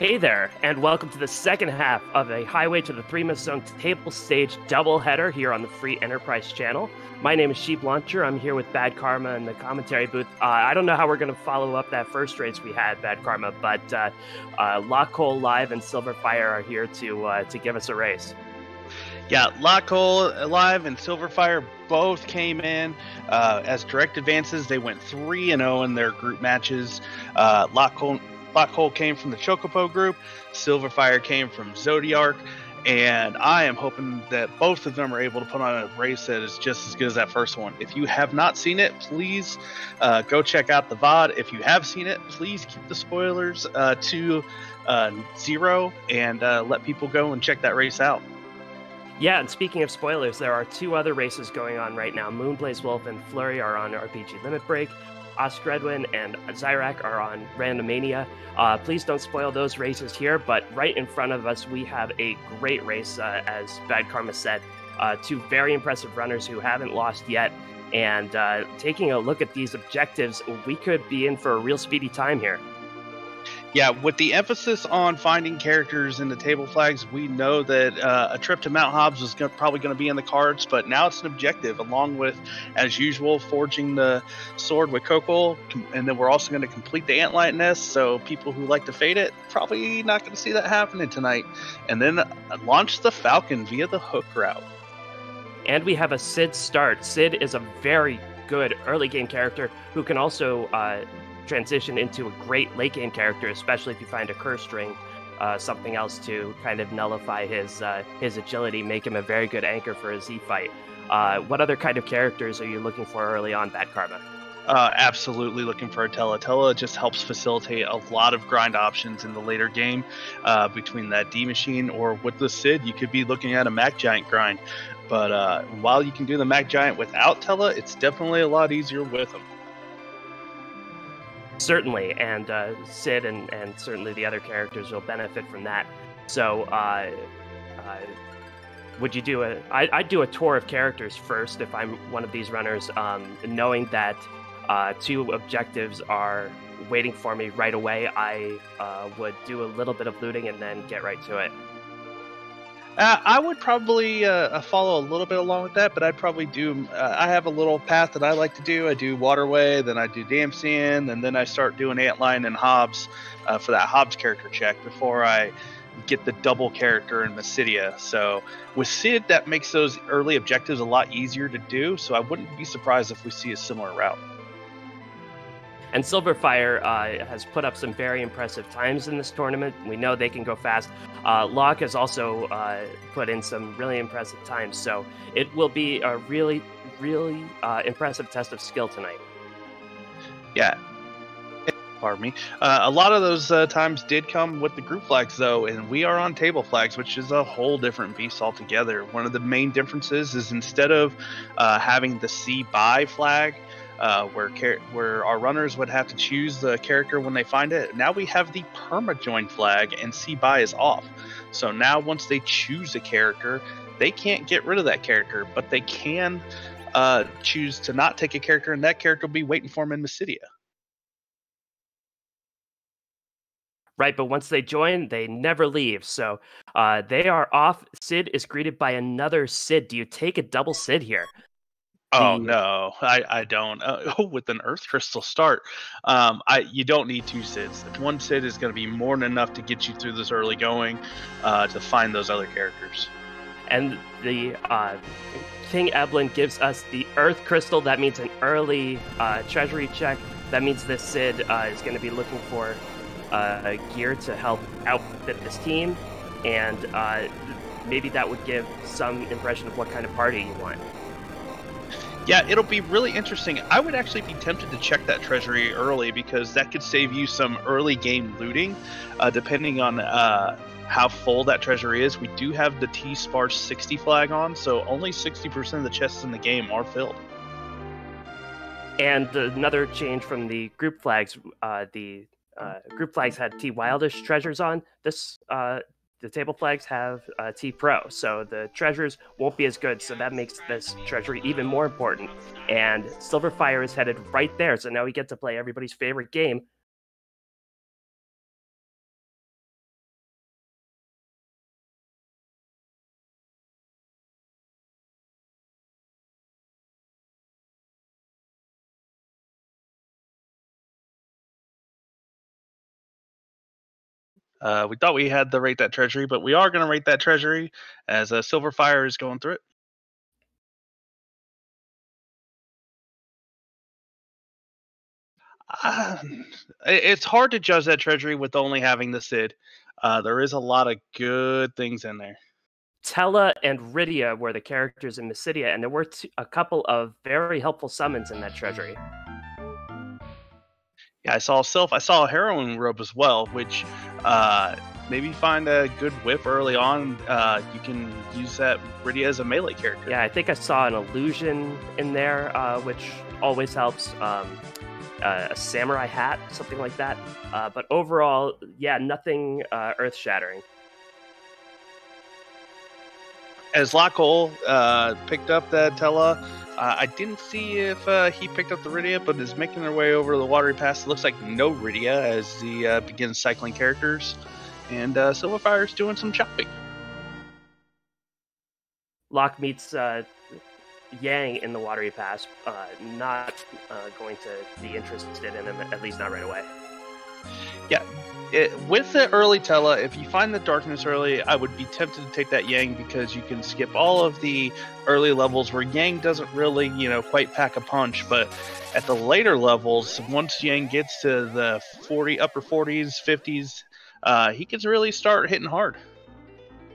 Hey there, and welcome to the second half of a Highway to the Threemus Zone table stage doubleheader here on the Free Enterprise channel. My name is Sheep Launcher. I'm here with Bad Karma in the commentary booth. I don't know how we're going to follow up that first race we had, Bad Karma, but LockeColeLive and sylverfyre are here to give us a race. Yeah, LockeColeLive and sylverfyre both came in as direct advances. They went 3-0 in their group matches. LockeCole came from the Chocobo group. sylverfyre came from Zodiark. And I am hoping that both of them are able to put on a race that is just as good as that first one. If you have not seen it, please go check out the VOD. If you have seen it, please keep the spoilers to 0 and let people go and check that race out. Yeah, and speaking of spoilers, there are two other races going on right now. Moonblaze Wolf and Flurry are on RPG Limit Break. Osgredwin and Zyrak are on Randomania. Please don't spoil those races here, but right in front of us we have a great race, as Bad Karma said. Two very impressive runners who haven't lost yet, and taking a look at these objectives, we could be in for a real speedy time here. Yeah, with the emphasis on finding characters in the table flags, we know that a trip to Mount Hobbs was probably going to be in the cards, but now it's an objective, along with, as usual, forging the sword with Kokol, and then we're also going to complete the Antlight Nest, so people who like to fade it, probably not going to see that happening tonight. And then launch the Falcon via the hook route. And we have a Sid start. Sid is a very good early game character who can also transition into a great late game character, especially if you find a curse string, something else to kind of nullify his agility, make him a very good anchor for a Z fight. What other kind of characters are you looking for early on, Bad Karma? Absolutely looking for a Tella. Tella just helps facilitate a lot of grind options in the later game between that D machine, or with the Sid, you could be looking at a Mac Giant grind. But while you can do the Mac Giant without Tella, it's definitely a lot easier with him. Certainly, and Sid and certainly the other characters will benefit from that. So, would you do I'd do a tour of characters first if I'm one of these runners, knowing that two objectives are waiting for me right away. I would do a little bit of looting and then get right to it. I would probably follow a little bit along with that, but I'd probably do. I have a little path that I like to do. I do Waterway, then I do Damsian, and then I start doing Antline and Hobbs for that Hobbs character check before I get the double character in Mysidia. So with Sid, that makes those early objectives a lot easier to do. So I wouldn't be surprised if we see a similar route. And sylverfyre has put up some very impressive times in this tournament. We know they can go fast. Locke has also put in some really impressive times. So it will be a really, really impressive test of skill tonight. Yeah. Pardon me. A lot of those times did come with the group flags, though, and we are on table flags, which is a whole different beast altogether. One of the main differences is instead of having the C buy flag, where our runners would have to choose the character when they find it. Now we have the perma-join flag, and C-buy is off. So now once they choose a character, they can't get rid of that character, but they can choose to not take a character, and that character will be waiting for them in Mysidia. Right, but once they join, they never leave. So they are off. Sid is greeted by another Sid. Do you take a double Sid here? Oh no, I don't. With an Earth Crystal start, you don't need two Sids. One Sid is going to be more than enough to get you through this early going to find those other characters. And the King Eblin gives us the Earth Crystal. That means an early treasury check. That means this Sid is going to be looking for gear to help outfit this team, and maybe that would give some impression of what kind of party you want. Yeah, it'll be really interesting. I would actually be tempted to check that treasury early, because that could save you some early game looting, depending on how full that treasury is. We do have the T-Sparse 60 flag on, so only 60% of the chests in the game are filled. And another change from the group flags, the group flags had T Wildish treasures on. The table flags have T Pro, so the treasures won't be as good, so that makes this treasury even more important. And sylverfyre is headed right there, so now we get to play everybody's favorite game, We thought we had to rate that treasury, but we are going to rate that treasury as Silverfyre is going through it. Uh, it's hard to judge that treasury with only having the Sid. There is a lot of good things in there. Tella and Rydia were the characters in Mysidia, and there were a couple of very helpful summons in that treasury. Yeah, I saw a heroin robe as well, which maybe find a good whip early on. You can use that Rydia as a melee character. Yeah, I think I saw an illusion in there, which always helps. A samurai hat, something like that. But overall, yeah, nothing earth-shattering. As LockeCole picked up that Tella, I didn't see if he picked up the Rydia, but is making their way over the watery pass. It looks like no Rydia as he begins cycling characters, and Silverfyre's doing some chopping. Locke meets Yang in the watery pass, not going to be interested in him, at least not right away. Yeah, with the early Tella, if you find the darkness early, I would be tempted to take that Yang because you can skip all of the early levels where Yang doesn't really, quite pack a punch. But at the later levels, once Yang gets to the upper 40s, 50s, he can really start hitting hard.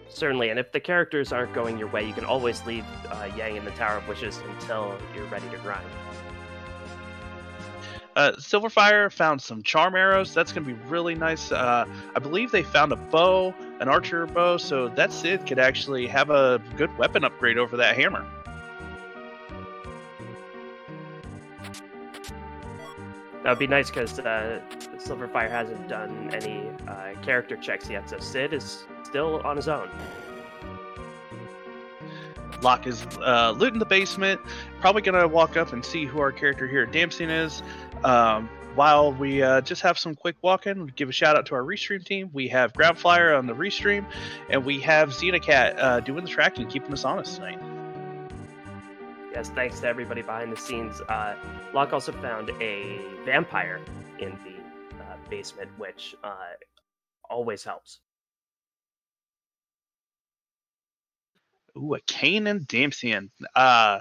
Certainly, and if the characters aren't going your way, you can always leave Yang in the Tower of Wishes until you're ready to grind. Silverfyre found some charm arrows. That's going to be really nice. I believe they found a bow, an archer bow, so that Sid could actually have a good weapon upgrade over that hammer. That would be nice because Silverfyre hasn't done any character checks yet, so Sid is still on his own. Locke is looting the basement. Probably going to walk up and see who our character here at Damson is. While we just have some quick walk-in, we'll give a shout-out to our restream team. We have Groundflyer on the restream, and we have Xenacat doing the tracking, keeping us honest tonight. Yes, thanks to everybody behind the scenes. Locke also found a vampire in the basement, which always helps. Ooh, a Kane and Damson. I've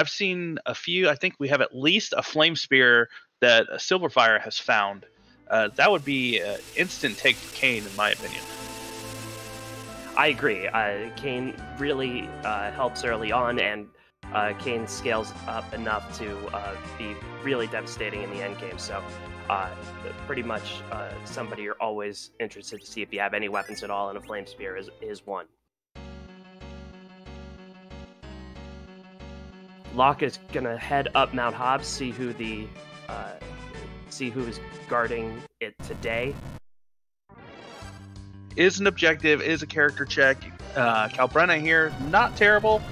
seen a few. I think we have at least a flame spear that Silverfyre has found. That would be an instant take to Kane, in my opinion. I agree. Kane really helps early on, and Kane scales up enough to be really devastating in the end game. So pretty much somebody you're always interested to see if you have any weapons at all, and a flame spear is one. Locke is gonna head up Mount Hobbs, see who is guarding it today. Is an objective, is a character check. Calbrenna here, not terrible.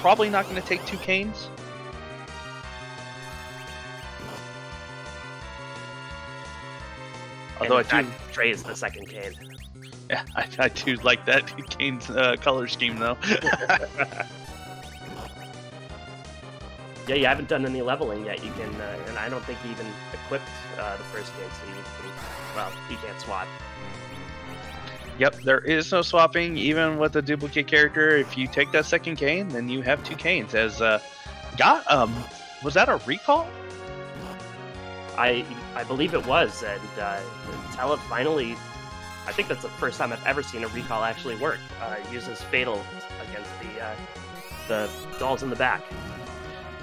Probably not going to take 2 Canes. Although Trey is the second Cane. Yeah, I do like that Cane's color scheme though. Yeah, you haven't done any leveling yet. You can, and I don't think you even equipped the first Cane, so you can't swap. Yep, there is no swapping, even with a duplicate character. If you take that second Cane, then you have 2 Canes. Was that a recall? I believe it was, and Tella finally, I think that's the first time I've ever seen a recall actually work. Uses Fatal against the dolls in the back.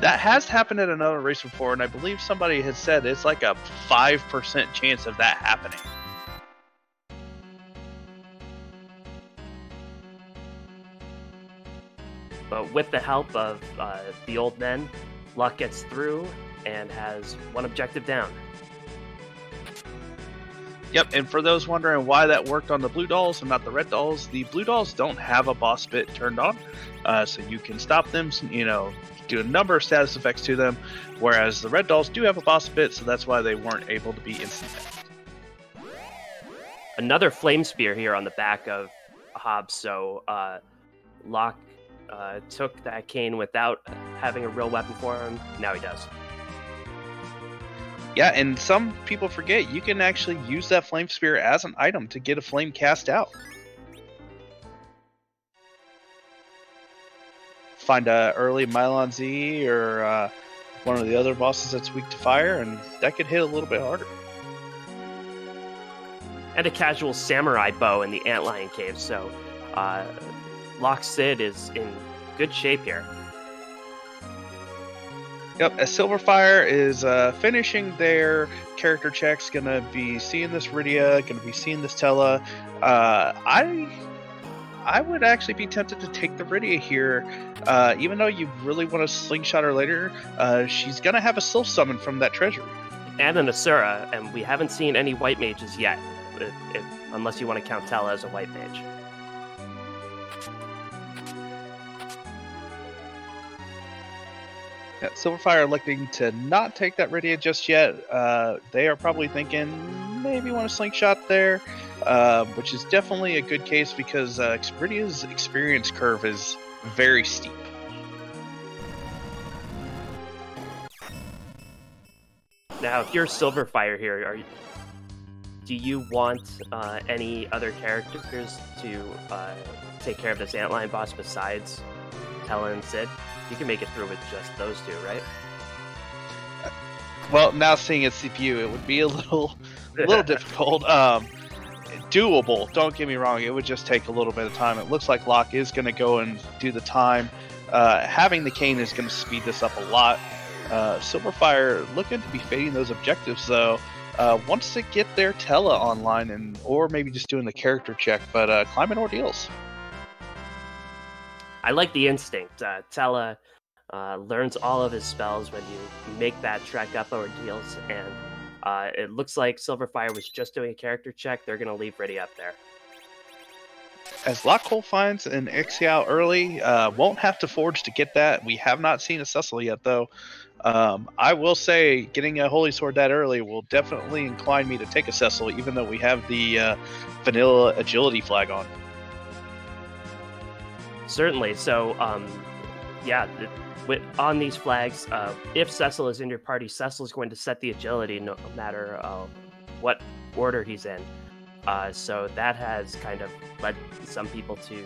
That has happened at another race before, and I believe somebody has said it's like a 5% chance of that happening. But with the help of the old men, Locke gets through and has one objective down. Yep, and for those wondering why that worked on the blue dolls and not the red dolls, the blue dolls don't have a boss bit turned on, so you can stop them, do a number of status effects to them, whereas the red dolls do have a boss bit, so that's why they weren't able to be instant. Another flame spear here on the back of Hobbs, so Locke took that Cane without having a real weapon for him. Now he does. Yeah, and some people forget you can actually use that flame spear as an item to get a flame cast out. Find a early Mylon Z or one of the other bosses that's weak to fire, and that could hit a little bit harder. And a casual samurai bow in the Antlion Cave, so Locke Sid is in good shape here. Yep, as Sylverfyre is finishing their character checks, gonna be seeing this Rydia, gonna be seeing this Tella. I would actually be tempted to take the Rydia here, even though you really want to slingshot her later. She's gonna have a Sylph summon from that treasury. And an Asura, and we haven't seen any white mages yet, unless you want to count Tella as a white mage. Yeah, Sylverfyre electing to not take that Rydia just yet. They are probably thinking maybe want to slingshot there, which is definitely a good case because Rydia's experience curve is very steep. Now, if you're Sylverfyre here, do you want any other characters to take care of this Antlion boss besides Tella and Sid? You can make it through with just those two, right? Well, now seeing its CPU, it would be a little difficult. Doable, don't get me wrong. It would just take a little bit of time. It looks like Locke is going to go and do the time. Having the cane is going to speed this up a lot. Sylverfyre looking to be fading those objectives, though. Wants to get their Tella online, or maybe just doing the character check, but climbing ordeals. I like the instinct. Tella learns all of his spells when you make that trek up ordeals, and it looks like Sylverfyre was just doing a character check. They're going to leave Rydia up there. As LockeCole finds an Ixiao early, won't have to forge to get that. We have not seen a Cecil yet, though. I will say getting a Holy Sword that early will definitely incline me to take a Cecil, even though we have the vanilla agility flag on. Certainly. So, yeah, on these flags, if Cecil is in your party, Cecil is going to set the agility no matter what order he's in. So that has kind of led some people to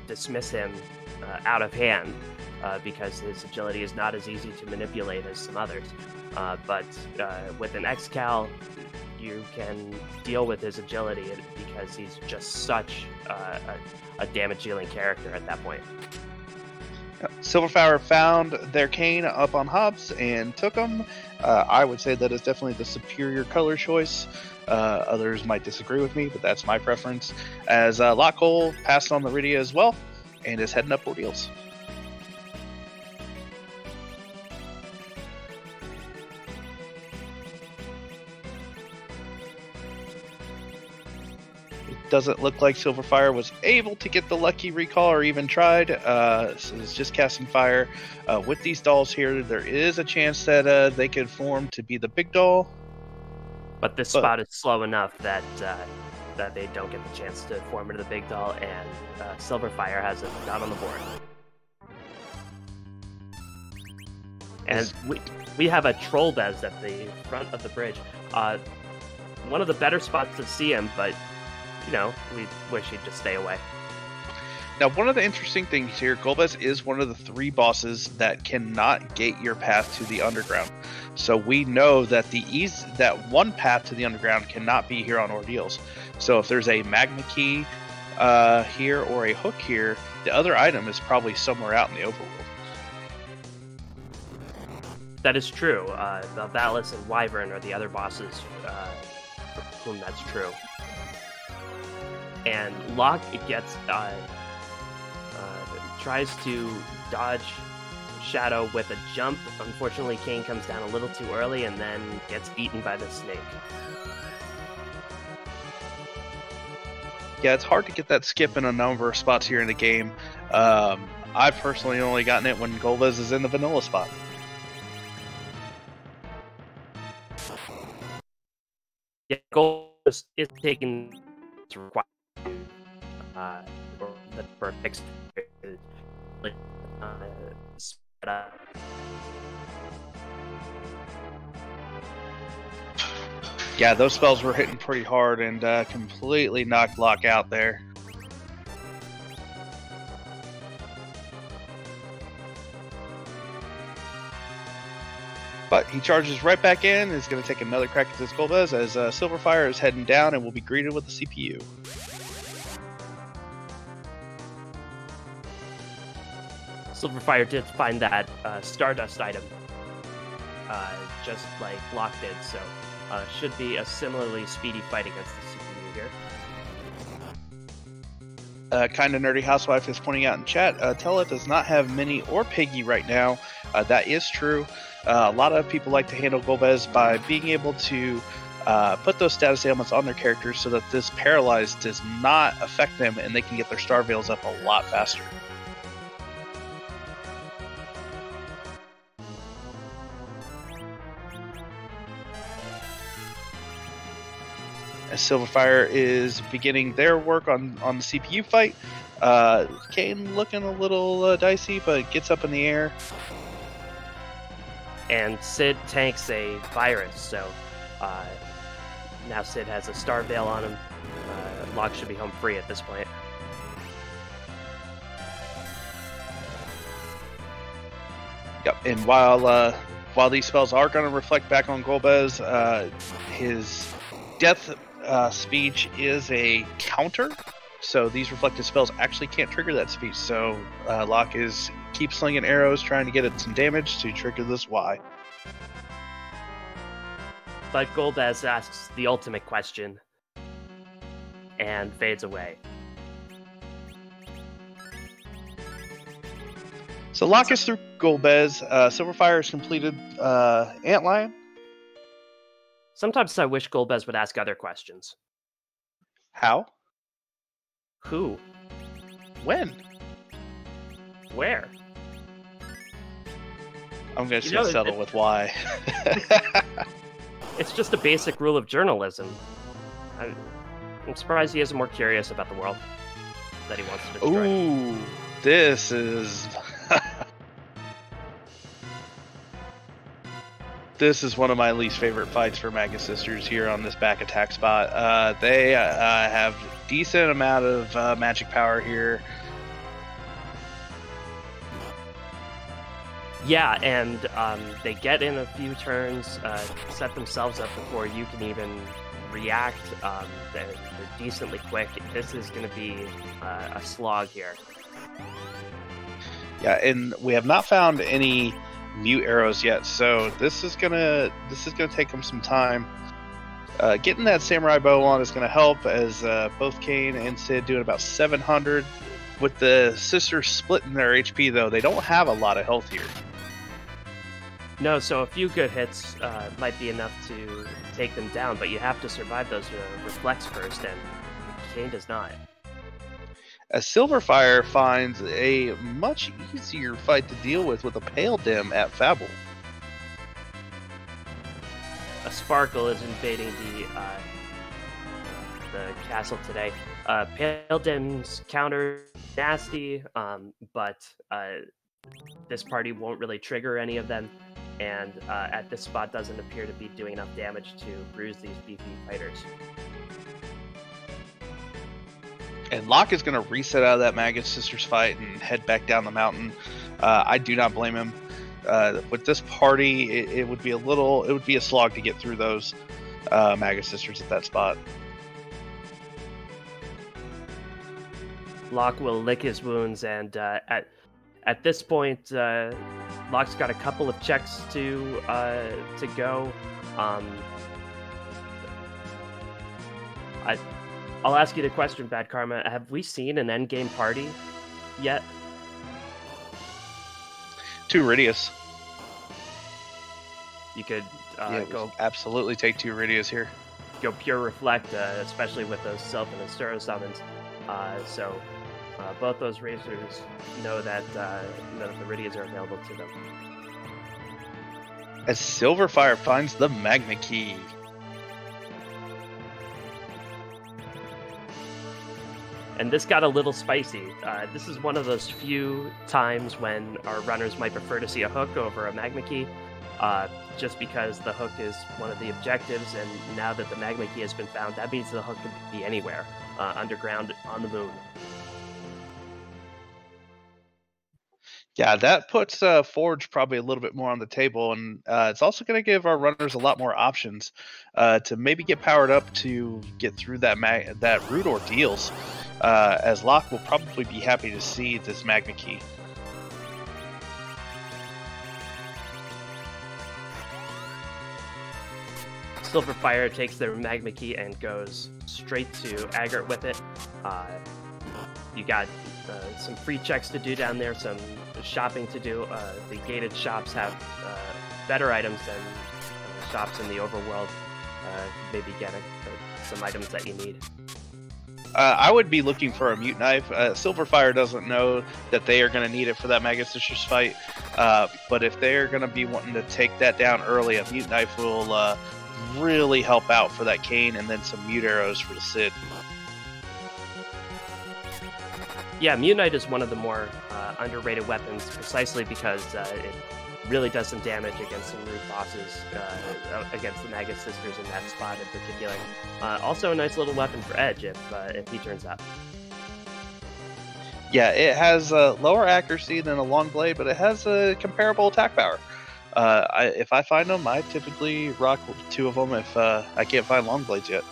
dismiss him out of hand because his agility is not as easy to manipulate as some others. But with an X-Cal, you can deal with his agility because he's just such a damage-dealing character at that point. Sylverfyre found their cane up on Hobbs and took them. I would say that is definitely the superior color choice. Others might disagree with me, but that's my preference. As LockeCole passed on the Rydia as well and is heading up ordeals. Doesn't look like Sylverfyre was able to get the lucky recall or even tried. So it's just casting fire. With these dolls here, there is a chance that they could form to be the big doll. But this spot is slow enough that they don't get the chance to form into the big doll, and Sylverfyre has it not on the board. And we have a Troll Bez at the front of the bridge. One of the better spots to see him, but you know, we wish he'd just stay away. Now, one of the interesting things here, Golbez is one of the 3 bosses that cannot gate your path to the underground. So we know that that one path to the underground cannot be here on Ordeals. So if there's a Magma Key here or a hook here, the other item is probably somewhere out in the overworld. That is true. Valus and Wyvern are the other bosses for whom that's true. And Locke gets tries to dodge Shadow with a jump. Unfortunately, Kane comes down a little too early and then gets eaten by the snake. Yeah, it's hard to get that skip in a number of spots here in the game. I've personally only gotten it when Golbez is in the vanilla spot. Yeah, Golbez is taking to require for fixed sped up. Yeah, those spells were hitting pretty hard and completely knocked Locke out there. But he charges right back in, is going to take another crack at this Golbez as Sylverfyre is heading down and will be greeted with the CPU. Sylverfyre did find that Stardust item, just like Locke did, so should be a similarly speedy fight against the CPU here. Kind of Nerdy Housewife is pointing out in chat, Tella does not have Minnie or Piggy right now. That is true. A lot of people like to handle Golbez by being able to put those status ailments on their characters so that this Paralyzed does not affect them and they can get their Star Veils up a lot faster. As Sylverfyre is beginning their work on the CPU fight, Kane looking a little dicey, but gets up in the air. And Sid tanks a virus, so now Sid has a Star Veil on him. Locke should be home free at this point. Yep, and while these spells are going to reflect back on Golbez, his death speech is a counter, so these reflective spells actually can't trigger that speech. So Locke keeps slinging arrows, trying to get it some damage to trigger this Y. But Golbez asks the ultimate question and fades away. So Locke is through Golbez. Sylverfyre has completed Antlion. Sometimes I wish Golbez would ask other questions. How? Who? When? Where? I'm going to settle with why. It's just a basic rule of journalism. I'm surprised he isn't more curious about the world that he wants to destroy. Ooh, this is... This is one of my least favorite fights for Magus Sisters here on this back attack spot. They have decent amount of magic power here. Yeah, and they get in a few turns, set themselves up before you can even react. They're decently quick. This is going to be a slog here. Yeah, and we have not found any mute arrows yet, so this is gonna take them some time. Getting that samurai bow on is gonna help, as both Kane and Sid doing about 700. With the sisters splitting their HP, though, they don't have a lot of health here. No, so a few good hits might be enough to take them down, but you have to survive those reflex first, and Kane does not. As Sylverfyre finds a much easier fight to deal with a Pale Dim at Fabble. A Sparkle is invading the castle today. Pale Dim's counter nasty, but this party won't really trigger any of them, and at this spot doesn't appear to be doing enough damage to bruise these beefy fighters. And Locke is going to reset out of that Magus Sisters fight and head back down the mountain. I do not blame him. With this party, it would be a slog to get through those Magus Sisters at that spot. Locke will lick his wounds, and at this point, Locke's got a couple of checks to go. I'll ask you the question, Bad Karma. Have we seen an endgame party yet? Two Iridius. You could go absolutely take two Iridius here. Go pure reflect, especially with those self and Astero summons. So both those racers know that the Iridias are available to them. As Sylverfyre finds the Magna Key. And this got a little spicy. This is one of those few times when our runners might prefer to see a hook over a Magma Key. just because the hook is one of the objectives, and now that the magma key has been found, that means the hook can be anywhere, underground, on the moon. Yeah, that puts Forge probably a little bit more on the table, and it's also going to give our runners a lot more options to maybe get powered up to get through that route ordeals. As Locke will probably be happy to see this magma key. Sylverfyre takes their magma key and goes straight to Aggart with it. You got some free checks to do down there, some shopping to do. The gated shops have better items than shops in the overworld. Maybe get some items that you need. I would be looking for a mute knife. Sylverfyre doesn't know that they are going to need it for that Mega Sisters fight, but if they're going to be wanting to take that down early, a mute knife will really help out for that cane, and then some mute arrows for the Sid. Yeah, Mute Knight is one of the more underrated weapons, precisely because it really does some damage against some rude bosses, against the Magus Sisters in that spot in particular. Also a nice little weapon for Edge if he turns up. Yeah, it has lower accuracy than a long blade, but it has a comparable attack power. If I find them, I typically rock 2 of them if I can't find long blades yet.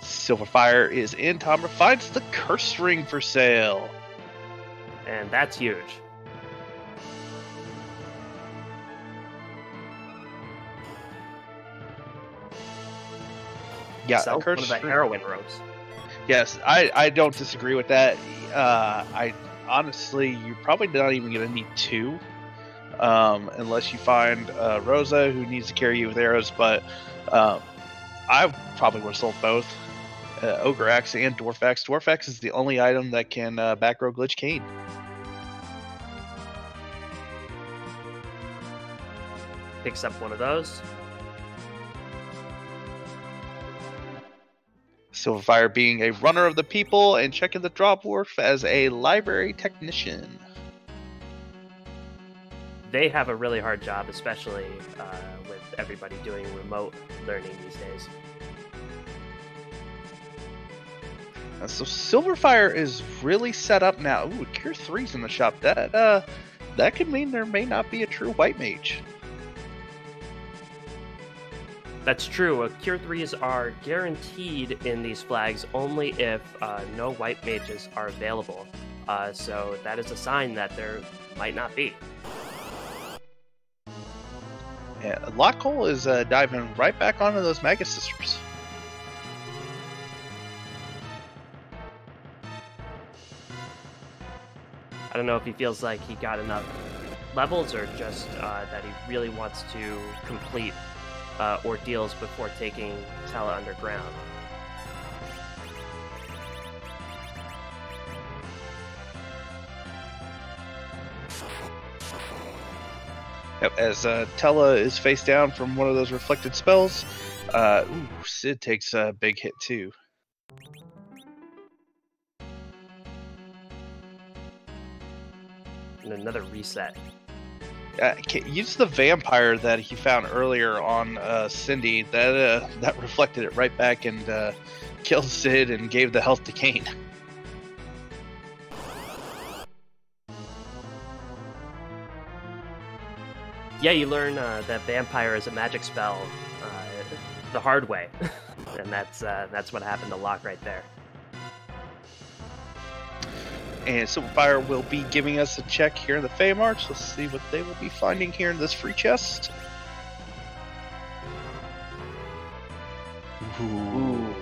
Sylverfyre is in. Tomra finds the curse ring for sale. And that's huge. Yeah, so, one of the heroin ropes. Yes, I don't disagree with that. I honestly, you're probably not even going to need 2. Unless you find Rosa, who needs to carry you with arrows, but I probably would have sold both. Ogre Axe and Dwarf Axe. Dwarf Axe is the only item that can back row glitch cane. Picks up one of those. Sylverfyre being a runner of the people and checking the dwarf as a library technician. They have a really hard job, especially with everybody doing remote learning these days. So Sylverfyre is really set up now. Ooh, Cure 3's in the shop. That could mean there may not be a true white mage. That's true. Cure 3s are guaranteed in these flags only if no white mages are available. So that is a sign that there might not be. Yeah, LockeCole is diving right back onto those Mega Sisters. I don't know if he feels like he got enough levels or just that he really wants to complete ordeals before taking Tala underground. Yep, as Tella is face down from one of those reflected spells. Sid takes a big hit too. And another reset. Use the vampire that he found earlier on Cindy. That reflected it right back and killed Sid and gave the health to Kane. Yeah, you learn that vampire is a magic spell the hard way, and that's what happened to Locke right there. And Sylverfyre will be giving us a check here in the Fey March. Let's see what they will be finding here in this free chest. Ooh.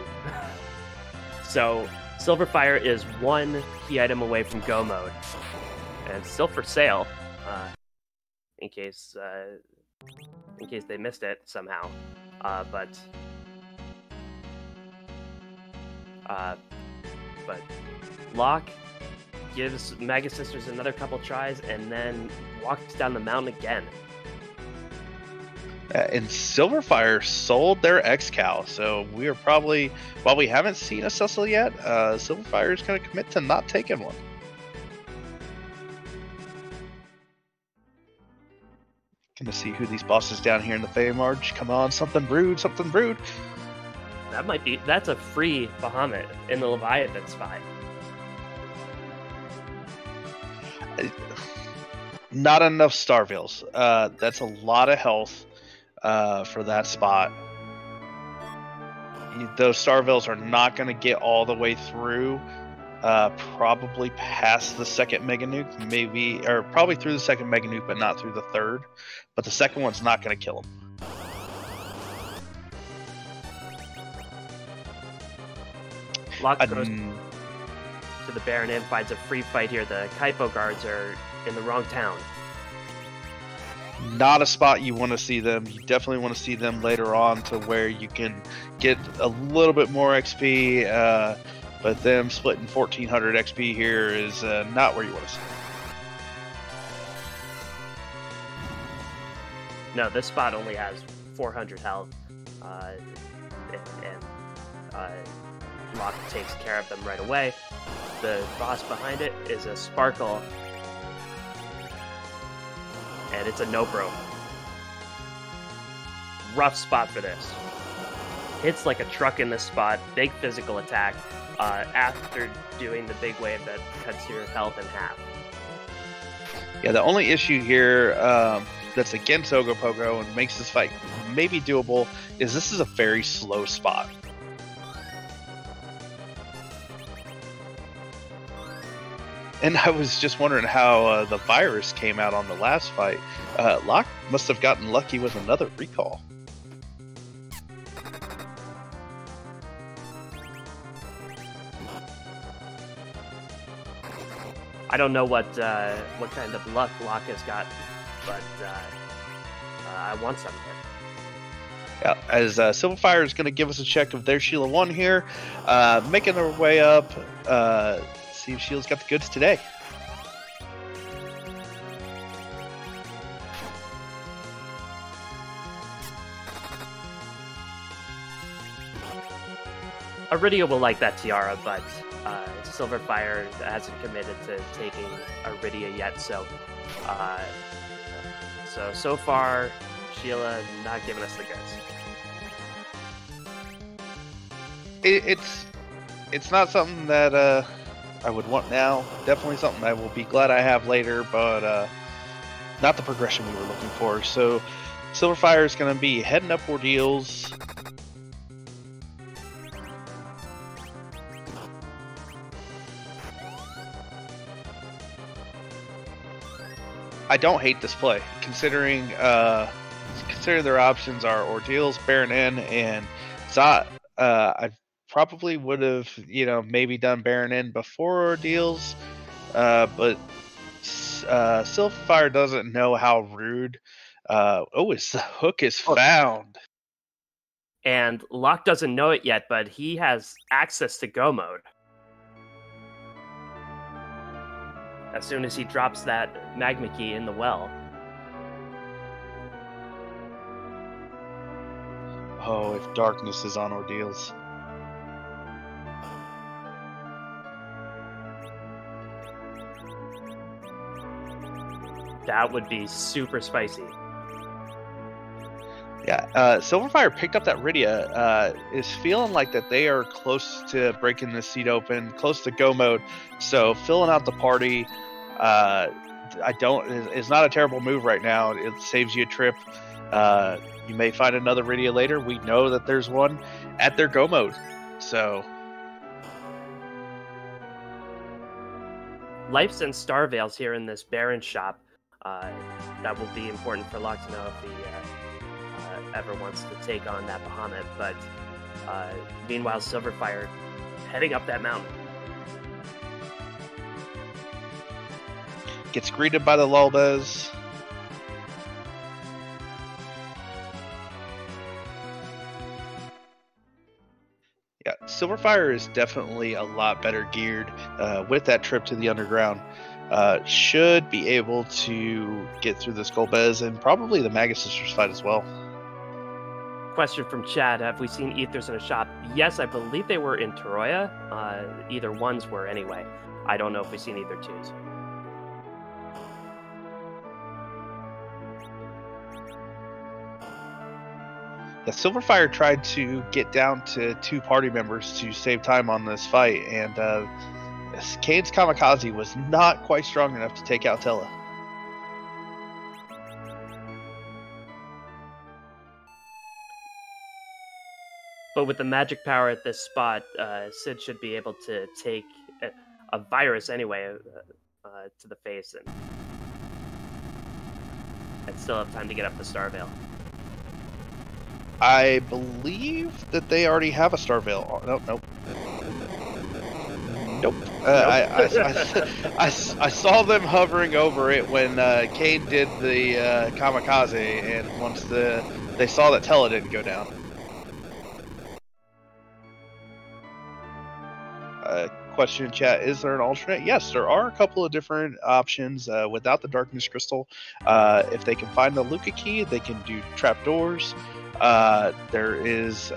So Sylverfyre is 1 key item away from go mode, and still for sale, in case they missed it somehow. But Locke gives Mega Sisters another couple tries and then walks down the mountain again. And Sylverfyre sold their X-Cow, so we are probably, while we haven't seen a Cecil yet, Sylverfyre is going to commit to not taking one. Looking to see who these bosses down here in the Fey March. Come on, something rude, something rude. That's a free Bahamut in the Leviathan spot. Not enough Starveils. That's a lot of health for that spot. Those Starveils are not going to get all the way through. Probably past the second Mega Nuke, maybe, or probably through the second Mega Nuke, but not through the third. But the second one's not going to kill him. Locke goes to the Baron Inn, finds a free fight here. The Kaipo guards are in the wrong town. Not a spot you want to see them. You definitely want to see them later on to where you can get a little bit more XP. But them splitting 1400 XP here is not where you want to see them. No, this spot only has 400 health. And Locke takes care of them right away. The boss behind it is a Sparkle. And it's a no-bro. Rough spot for this. Hits like a truck in this spot. Big physical attack. After doing the big wave that cuts your health in half. Yeah, the only issue here that's against Ogopogo and makes this fight maybe doable is this is a very slow spot. And I was just wondering how the virus came out on the last fight. Locke must have gotten lucky with another recall. I don't know what kind of luck Locke has got, but I want some of it. Yeah, as Sylverfyre is going to give us a check of their Sheila 1 here, making their way up. See if Sheila's got the goods today. Iridia will like that tiara, but Sylverfyre hasn't committed to taking Iridia yet, so so far Sheila not giving us the goods. It's not something that I would want now. Definitely something I will be glad I have later, but not the progression we were looking for. So Sylverfyre is going to be heading up ordeals. I don't hate this play, considering their options are ordeals, Baron Inn, and Zot. I probably would have, maybe done Baron Inn before ordeals, but Sylverfyre doesn't know how rude. His hook is found. And Locke doesn't know it yet, but he has access to go mode. As soon as he drops that magma key in the well. Oh, if darkness is on ordeals. That would be super spicy. Yeah, Sylverfyre picked up that Iridia, is feeling like that they are close to breaking this seat open, close to go mode, so filling out the party, it's not a terrible move right now. It saves you a trip. You may find another Iridia later. We know that there's one at their go mode, so... Lifes and Starveils here in this Baron shop, that will be important for Locke to know if he ever wants to take on that Bahamut, but meanwhile Sylverfyre heading up that mountain. Gets greeted by the Lulbes. Yeah, Sylverfyre is definitely a lot better geared with that trip to the underground. Should be able to get through this Golbez and probably the Magus Sisters fight as well. Question from Chad, have we seen Ethers in a shop? Yes, I believe they were in Toroya. Either ones were anyway. I don't know if we've seen either twos. The Silverfyre tried to get down to 2 party members to save time on this fight, and Kane's Kamikaze was not quite strong enough to take out Tella. But with the magic power at this spot, Sid should be able to take a virus anyway to the face and still have time to get up the Star Veil. I believe that they already have a Star Veil. Nope. I saw them hovering over it when Kane did the Kamikaze, and once they saw that Tella didn't go down. Question in chat, is there an alternate? Yes, there are a couple of different options without the Darkness Crystal. If they can find the Luca key, they can do trapdoors. There is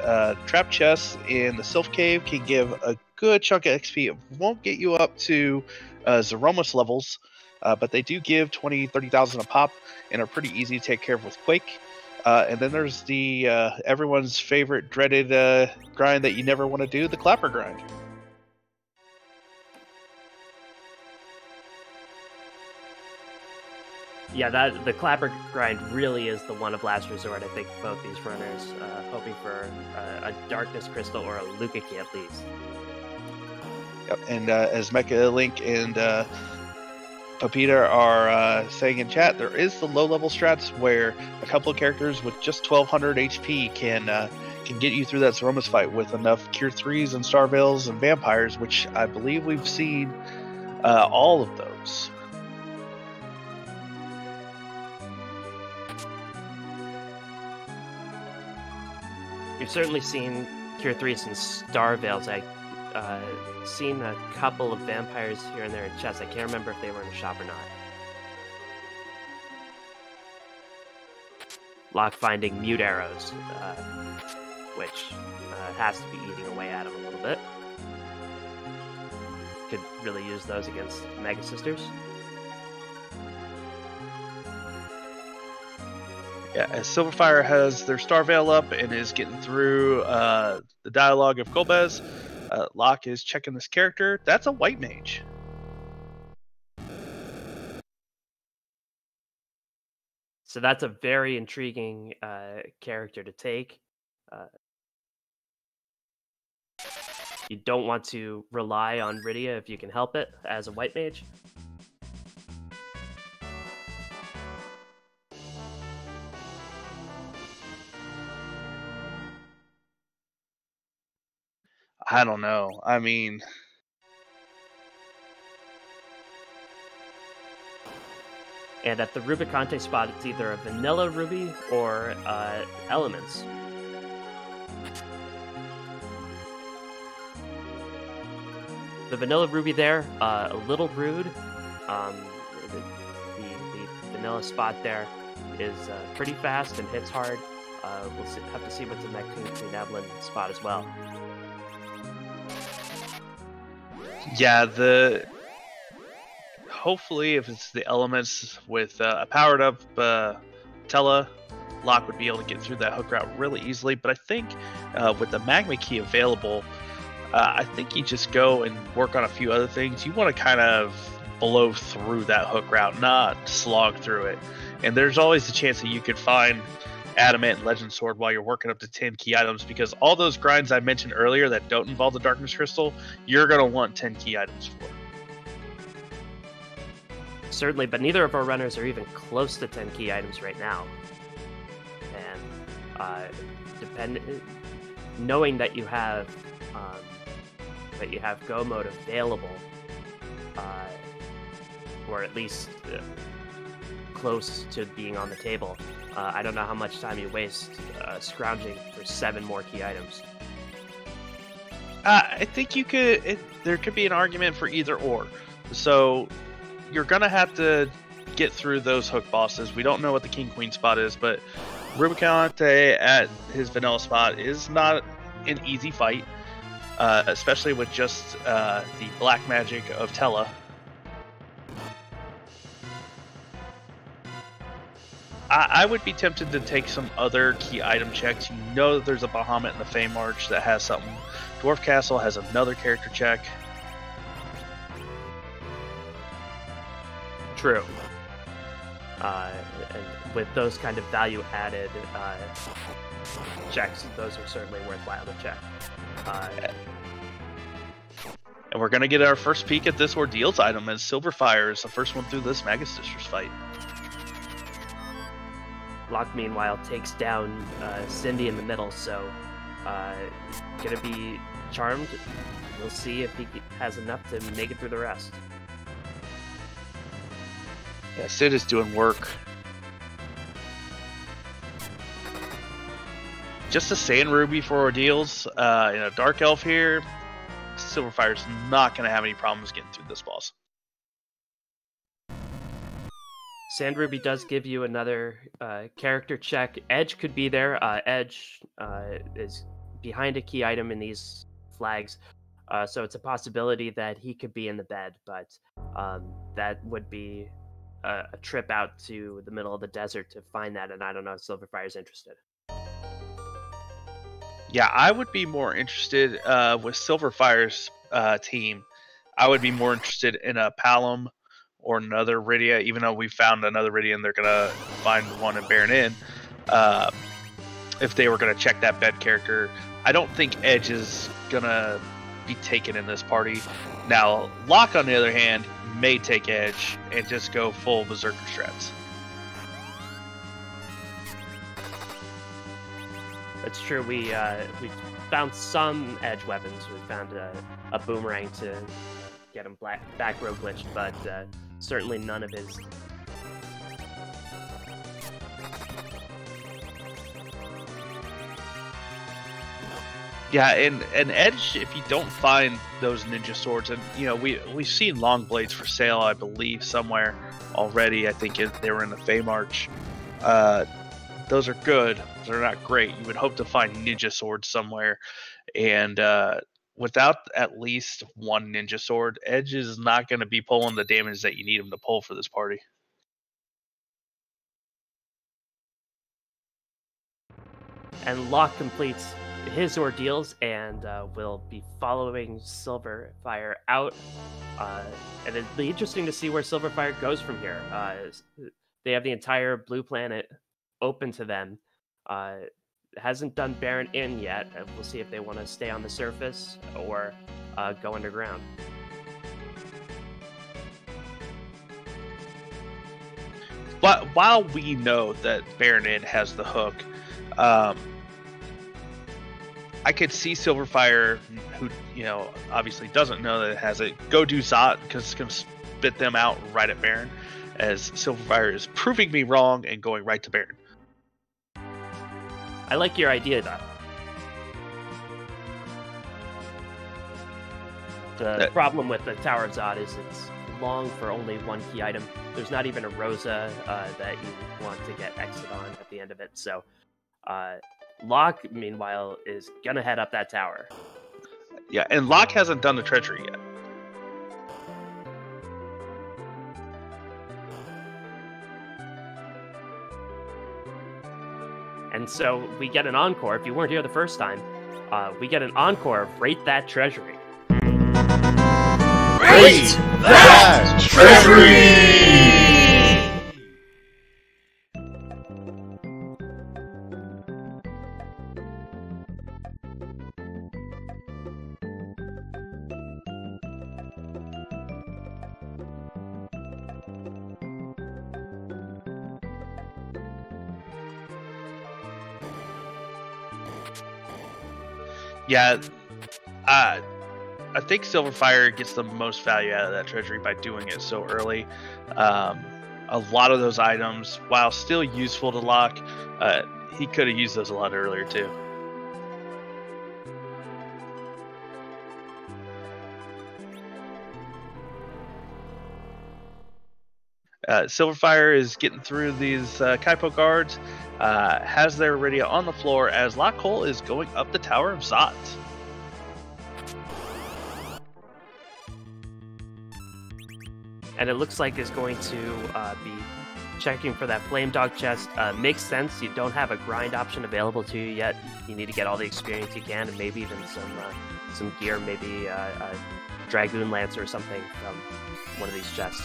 trap chests in the Sylph Cave, can give a good chunk of XP. It won't get you up to Zeromus levels, but they do give 20-30,000 a pop and are pretty easy to take care of with Quake. And then there's the everyone's favorite dreaded grind that you never want to do, the Clapper grind. Yeah, the Clapper grind really is the one of last resort. I think both these runners hoping for a Darkness Crystal or a Luca key at least. Yep, and as Mecha Link and Papita are saying in chat, there is the low-level strats where a couple of characters with just 1200 HP can get you through that Zeromus fight with enough Cure 3s and Star Veils and Vampires, which I believe we've seen all of those. We've certainly seen Cure 3s and Star Veils. I've seen a couple of Vampires here and there in chests. I can't remember if they were in a shop or not. Locke finding Mute Arrows, which has to be eating away at him a little bit. Could really use those against Mega Sisters. Yeah, as Silverfyre has their Star Veil up and is getting through the dialogue of Golbez, Locke is checking this character. That's a white mage. So that's a very intriguing character to take. You don't want to rely on Rydia if you can help it as a white mage. I don't know. I mean, and at the Rubicante spot, it's either a vanilla ruby or elements. The vanilla ruby there, a little rude. The vanilla spot there is pretty fast and hits hard. We'll have to see what's in that Queen Evelyn spot as well. yeah, hopefully if it's the elements with a powered up Tella, Locke would be able to get through that hook route really easily. But I think with the Magma Key available, I think you just go and work on a few other things. You want to kind of blow through that hook route, not slog through it. And there's always the chance that you could find Adamant and Legend Sword while you're working up to 10 key items, because all those grinds I mentioned earlier that don't involve the Darkness Crystal, you're going to want 10 key items for. Certainly, but neither of our runners are even close to 10 key items right now. And knowing that you have Go mode available, or at least close to being on the table, I don't know how much time you waste scrounging for 7 more key items. I think you could. There could be an argument for either or. So you're gonna have to get through those hook bosses. We don't know what the King Queen spot is, but Rubicante at his vanilla spot is not an easy fight, especially with just the black magic of Tella. I would be tempted to take some other key item checks. You know that there's a Bahamut in the Fey March that has something. Dwarf Castle has another character check. True. And with those kind of value-added checks, those are certainly worthwhile to check. And we're going to get our first peek at this Ordeals item, as Sylverfyre is the first one through this Magus Sisters fight. Locke, meanwhile, takes down Cindy in the middle, so gonna be charmed. We'll see if he has enough to make it through the rest. Yeah, Sid is doing work. Just a Sand Ruby for Ordeals. Dark Elf here. Sylverfyre's not going to have any problems getting through this boss. Sand Ruby does give you another character check. Edge could be there. Edge is behind a key item in these flags, so it's a possibility that he could be in the bed, but that would be a trip out to the middle of the desert to find that, and I don't know if Sylverfyre's interested. Yeah, I would be more interested with Sylverfyre's team. I would be more interested in a Palom or another Rydia, even though we found another Rydia and they're going to find one in Baron Inn. If they were going to check that bed character, I don't think Edge is going to be taken in this party. Now, Locke, on the other hand, may take Edge and just go full Berserker strats. It's true. We found some edge weapons. We found a boomerang to get him back row glitched, but certainly none of his. Yeah, and Edge, if you don't find those ninja swords, and we've seen long blades for sale, I believe, somewhere already. I think they were in the Fey March. Those are good. They're not great. You would hope to find ninja swords somewhere. And without at least one ninja sword, Edge is not going to be pulling the damage that you need him to pull for this party. And Locke completes his ordeals and will be following Sylverfyre out. And it'll be interesting to see where Sylverfyre goes from here. They have the entire blue planet open to them. Hasn't done Baron Inn yet. We'll see if they want to stay on the surface or go underground. But while we know that Baron Inn has the hook, I could see Sylverfyre, who obviously doesn't know that it has it, go do Zot, because it's going to spit them out right at Baron, as Sylverfyre is proving me wrong and going right to Baron. I like your idea, though. The problem with the Tower of Zod is it's long for only one key item. There's not even a Rosa that you want to get exit on at the end of it. So Locke, meanwhile, is going to head up that tower. Yeah, and Locke hasn't done the treachery yet. And so we get an encore. If you weren't here the first time, we get an encore of Rate That Treasury. Rate That Treasury! Yeah, I think Sylverfyre gets the most value out of that treasury by doing it so early. A lot of those items, while still useful to Locke, he could have used those a lot earlier too. Sylverfyre is getting through these Kaipo guards, has their Rydia on the floor as LockeCole is going up the Tower of Zot. And it looks like it's going to be checking for that Flame Dog chest. Makes sense. You don't have a grind option available to you yet. You need to get all the experience you can, and maybe even some gear, maybe a Dragoon Lance or something from one of these chests.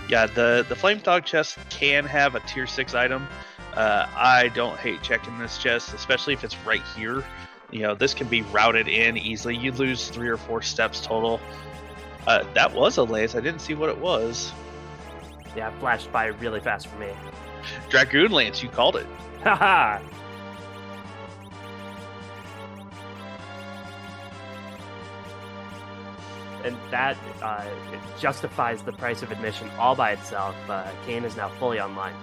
Yeah, the Flame Dog chest can have a tier 6 item. I don't hate checking this chest, especially if it's right here. You know, this can be routed in easily. You lose 3 or 4 steps total. That was a lance. I didn't see what it was. Yeah, it flashed by really fast for me. Dragoon Lance, you called it. Haha! And that it justifies the price of admission all by itself. Kane is now fully online.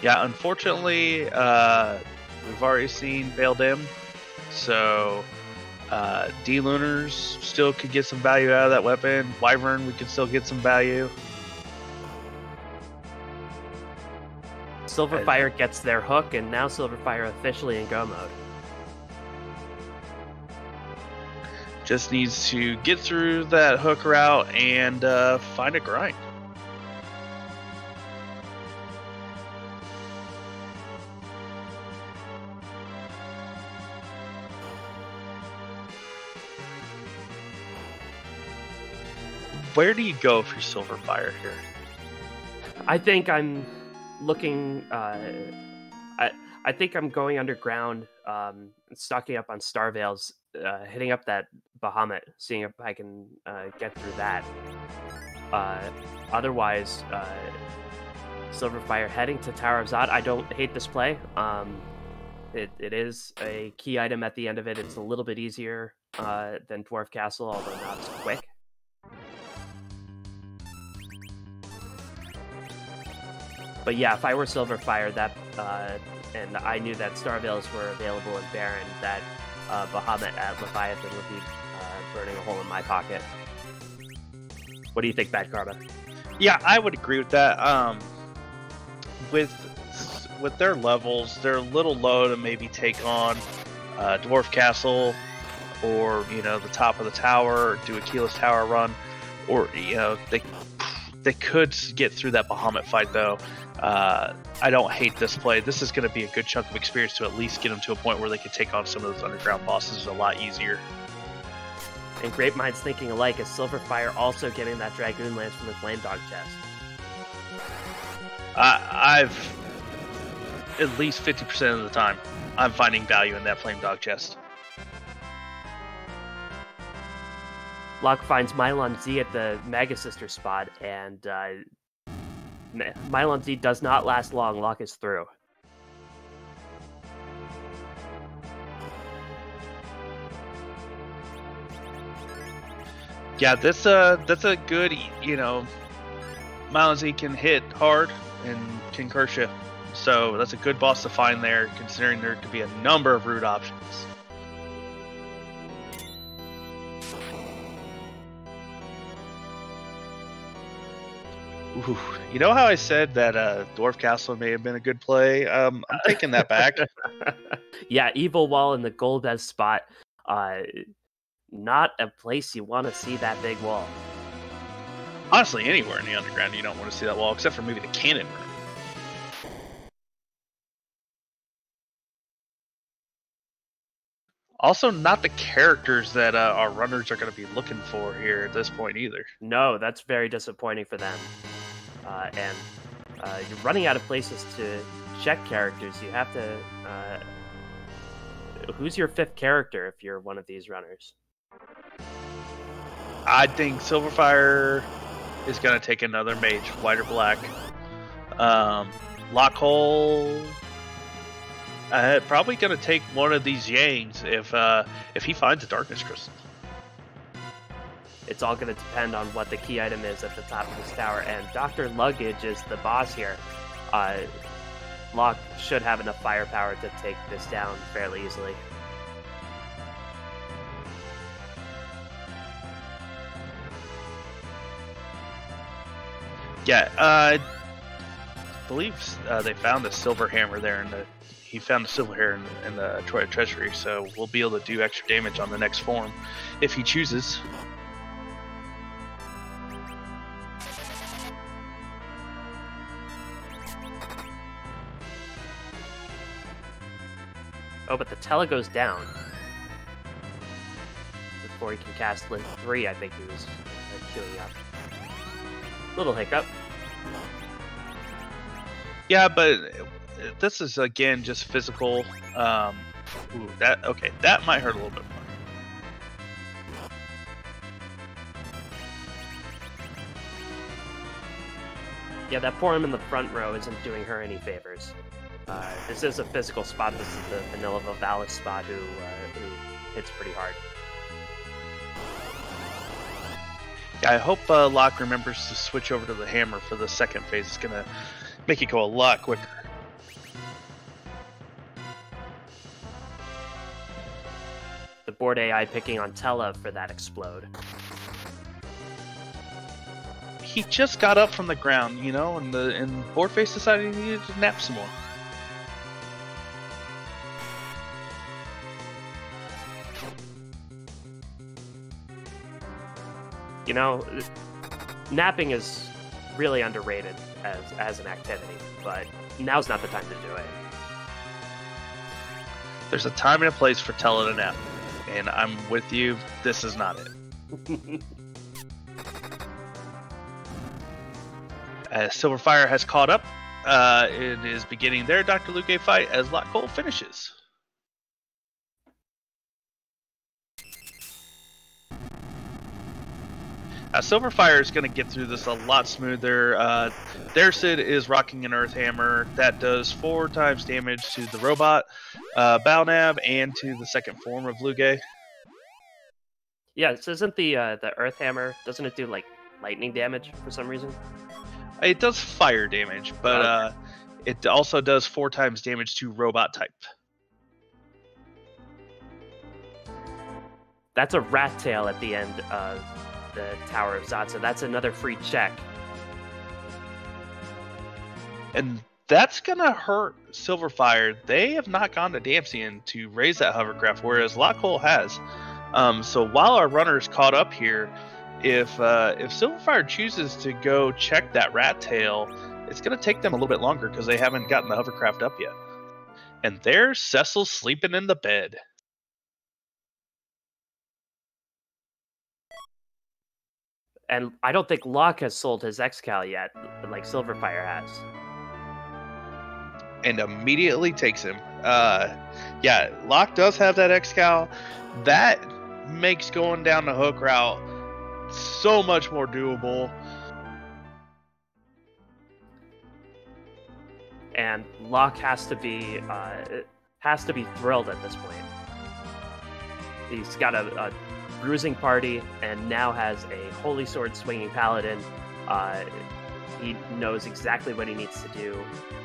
Yeah, unfortunately, we've already seen Veil Dim, so D-Lunars still could get some value out of that weapon. Wyvern, we could still get some value. Sylverfyre gets their hook, and now Sylverfyre officially in go mode. Just needs to get through that hook route and find a grind. Where do you go for Sylverfyre here? I think I'm looking. I think I'm going underground, stocking up on Star Veils, hitting up that Bahamut, seeing if I can get through that. Otherwise, Sylverfyre heading to Tower of Zod. I don't hate this play. It is a key item at the end of it. It's a little bit easier than Dwarf Castle, although not as quick. But yeah, if I were Sylverfyre, that and I knew that Star Veils were available in Baron, that Bahamut at Leviathan would be burning a hole in my pocket. What do you think, Bad Karma? Yeah, I would agree with that. With their levels, they're a little low to maybe take on Dwarf Castle, or the top of the tower, do a keyless tower run, or they could get through that Bahamut fight though. I don't hate this play. This is going to be a good chunk of experience to at least get them to a point where they can take on some of those underground bosses a lot easier. And great minds thinking alike, is Sylverfyre also getting that Dragoon Lance from the Flame Dog chest? I've at least 50% of the time, I'm finding value in that Flame Dog chest. Locke finds Mylon Z at the Mega Sister spot, and Mylon Z does not last long. Locke is through. Yeah, that's a good, Mylon Z can hit hard and can curse you. So that's a good boss to find there, considering there could be a number of route options. Ooh, you know how I said that Dwarf Castle may have been a good play? I'm taking that back. Yeah, Evil Wall in the Golbez spot. Not a place you want to see that big wall. Honestly, anywhere in the underground you don't want to see that wall, except for maybe the cannon room. Also, not the characters that our runners are going to be looking for here at this point either. No, that's very disappointing for them. And you're running out of places to check characters. You have to... who's your 5th character if you're one of these runners? I think Sylverfyre is going to take another mage, white or black. LockeCole... probably going to take one of these Yangs if he finds a Darkness Crystal. It's all going to depend on what the key item is at the top of this tower, and Dr. Luggage is the boss here. Locke should have enough firepower to take this down fairly easily. Yeah, I believe they found the silver hammer there he found the silver hair in the Troya Treasury, so we'll be able to do extra damage on the next form if he chooses. Oh, but the Tele goes down. Before he can cast Link 3, I think he was queuing up. Little hiccup. Yeah, but this is, again, just physical. Ooh, that might hurt a little bit more. Yeah, that poor him in the front row isn't doing her any favors. This is a physical spot. This is the Vanilla Vivalis spot who hits pretty hard. Yeah, I hope Locke remembers to switch over to the hammer for the second phase. It's going to make it go a lot quicker. The board AI picking on Tella for that explode. He just got up from the ground, you know, and board face decided he needed to nap some more. You know, napping is really underrated as an activity, but now's not the time to do it. There's a time and a place for Tella to nap, and I'm with you. This is not it. As Silverfyre has caught up, it is beginning their Dr. Luque fight as LockeCole finishes. Silverfyre is going to get through this a lot smoother. Their Sid is rocking an Earth Hammer that does 4 times damage to the robot, Balnab, and to the second form of Luque. Yeah, this isn't the Earth Hammer. Doesn't it do like lightning damage for some reason? It does fire damage, but it also does 4 times damage to robot type. That's a rat tail at the end of the Tower of Zot, so that's another free check. And that's gonna hurt Silverfyre. They have not gone to Damsian to raise that hovercraft, whereas LockeCole has. So while our runner's caught up here, if Silverfyre chooses to go check that rat tail, it's gonna take them a little bit longer because they haven't gotten the hovercraft up yet. And there's Cecil sleeping in the bed. And I don't think Locke has sold his X-Cal yet, like Silverfyre has. And immediately takes him. Yeah, Locke does have that X-Cal. That makes going down the hook route so much more doable. And Locke has to be thrilled at this point. He's got a bruising party and now has a holy sword swinging paladin. He knows exactly what he needs to do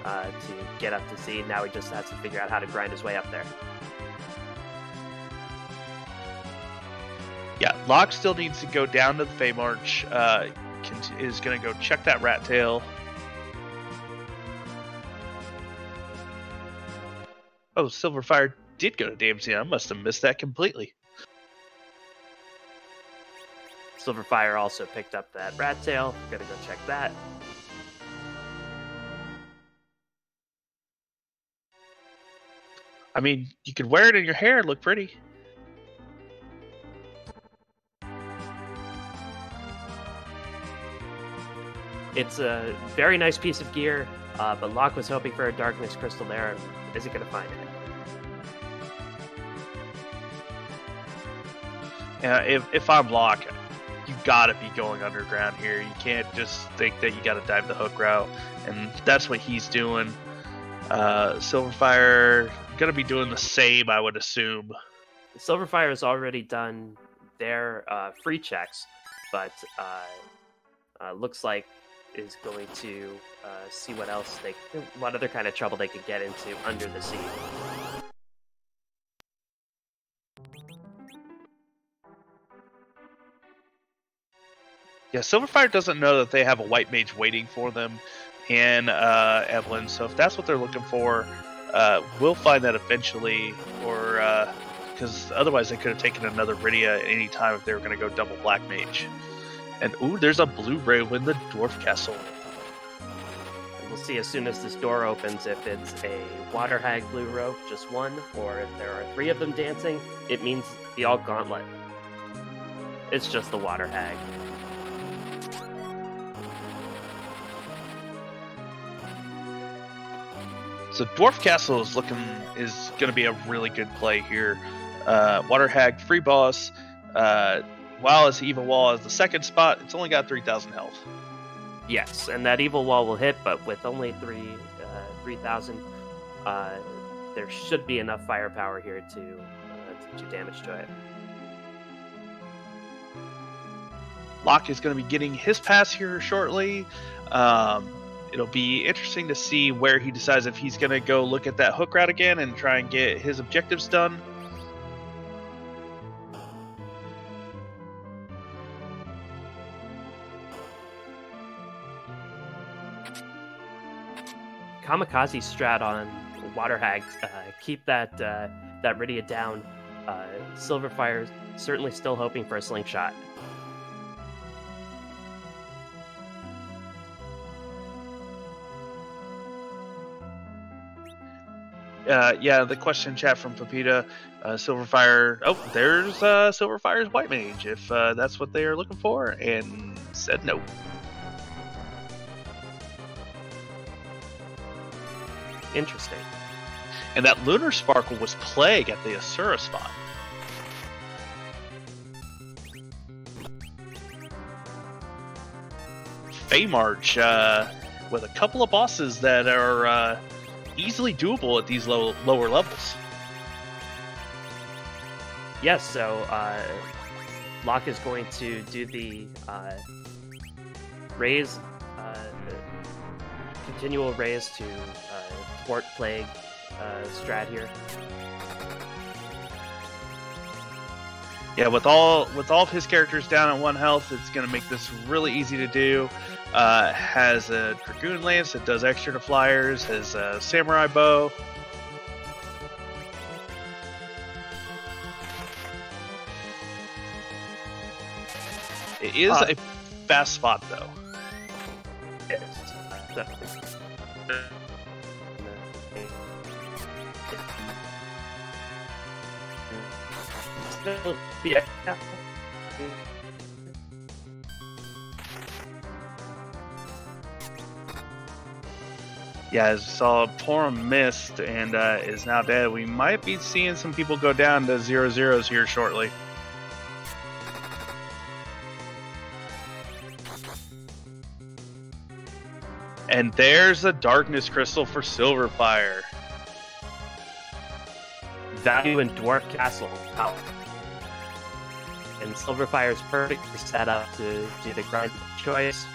to get up to seed. Now he just has to figure out how to grind his way up there. Yeah, Locke still needs to go down to the Fey March. Is going to go check that rat tail. Oh, Silverfyre did go to Damsian. I must have missed that completely. Silverfyre also picked up that rat tail. Gotta go check that. I mean, you could wear it in your hair and look pretty. It's a very nice piece of gear, but Locke was hoping for a darkness crystal there and isn't going to find it. Yeah, if I'm Locke, you gotta be going underground here. You can't just think that you gotta dive the hook route, and that's what he's doing. Silverfyre gonna be doing the same, I would assume. Silverfyre has already done their free checks, but looks like is going to see what other kind of trouble they could get into under the sea. Yeah, Silverfyre doesn't know that they have a white mage waiting for them in Evelyn, so if that's what they're looking for, we'll find that eventually, or because otherwise they could have taken another Rydia at any time if they were going to go double black mage. And ooh, there's a blue raven in the dwarf castle. And we'll see as soon as this door opens if it's a water hag blue robe, just one, or if there are 3 of them dancing, it means the alt gauntlet. It's just the water hag. So Dwarf Castle is going to be a really good play here. Water hag, free boss. While its evil wall is the second spot, it's only got 3,000 health. Yes, and that evil wall will hit, but with only 3,000, there should be enough firepower here to do damage to it. Locke is going to be getting his pass here shortly. It'll be interesting to see where he decides if he's going to go look at that hook route again and try and get his objectives done. Kamikaze strat on Water Hag, keep that Rydia down. Sylverfyre certainly still hoping for a slingshot. Yeah, the question chat from Pepita, Sylverfyre. Oh, there's Sylverfyre's White Mage, if that's what they are looking for, and said no. Interesting. And that Lunar Sparkle was Plague at the Asura spot. Feymarch, with a couple of bosses that are easily doable at these lower levels. Yes, so Locke is going to do the raise, continual raise to thwart Plague strat here. Yeah, with all of his characters down at 1 health, it's going to make this really easy to do. Has a Dragoon Lance that does extra to flyers, has a Samurai Bow. It is a fast spot, though. Yes. Yeah. Yeah, as we saw, Porum missed and is now dead. We might be seeing some people go down to 0-0s here shortly. And there's a Darkness Crystal for Sylverfyre. Value in Dwarf Castle power. And Sylverfyre is perfectly set up to do the grind choice.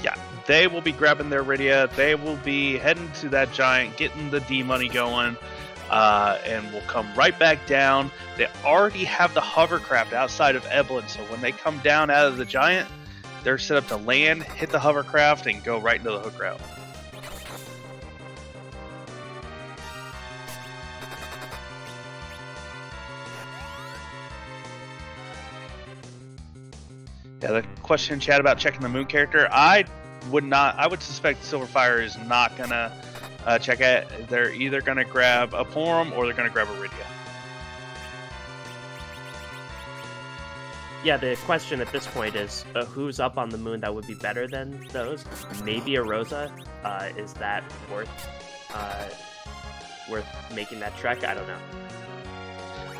Yeah, they will be grabbing their Rydia. They will be heading to that giant, getting the D money going, and will come right back down. They already have the hovercraft outside of Eblin, so when they come down out of the giant, they're set up to land, hit the hovercraft, and go right into the hook route. Yeah, the question in chat about checking the moon character, I would suspect Sylverfyre is not gonna check it. They're either gonna grab a Porum or they're gonna grab a Rydia. Yeah, the question at this point is who's up on the moon that would be better than those? Maybe a Rosa. Is that worth making that trek? I don't know.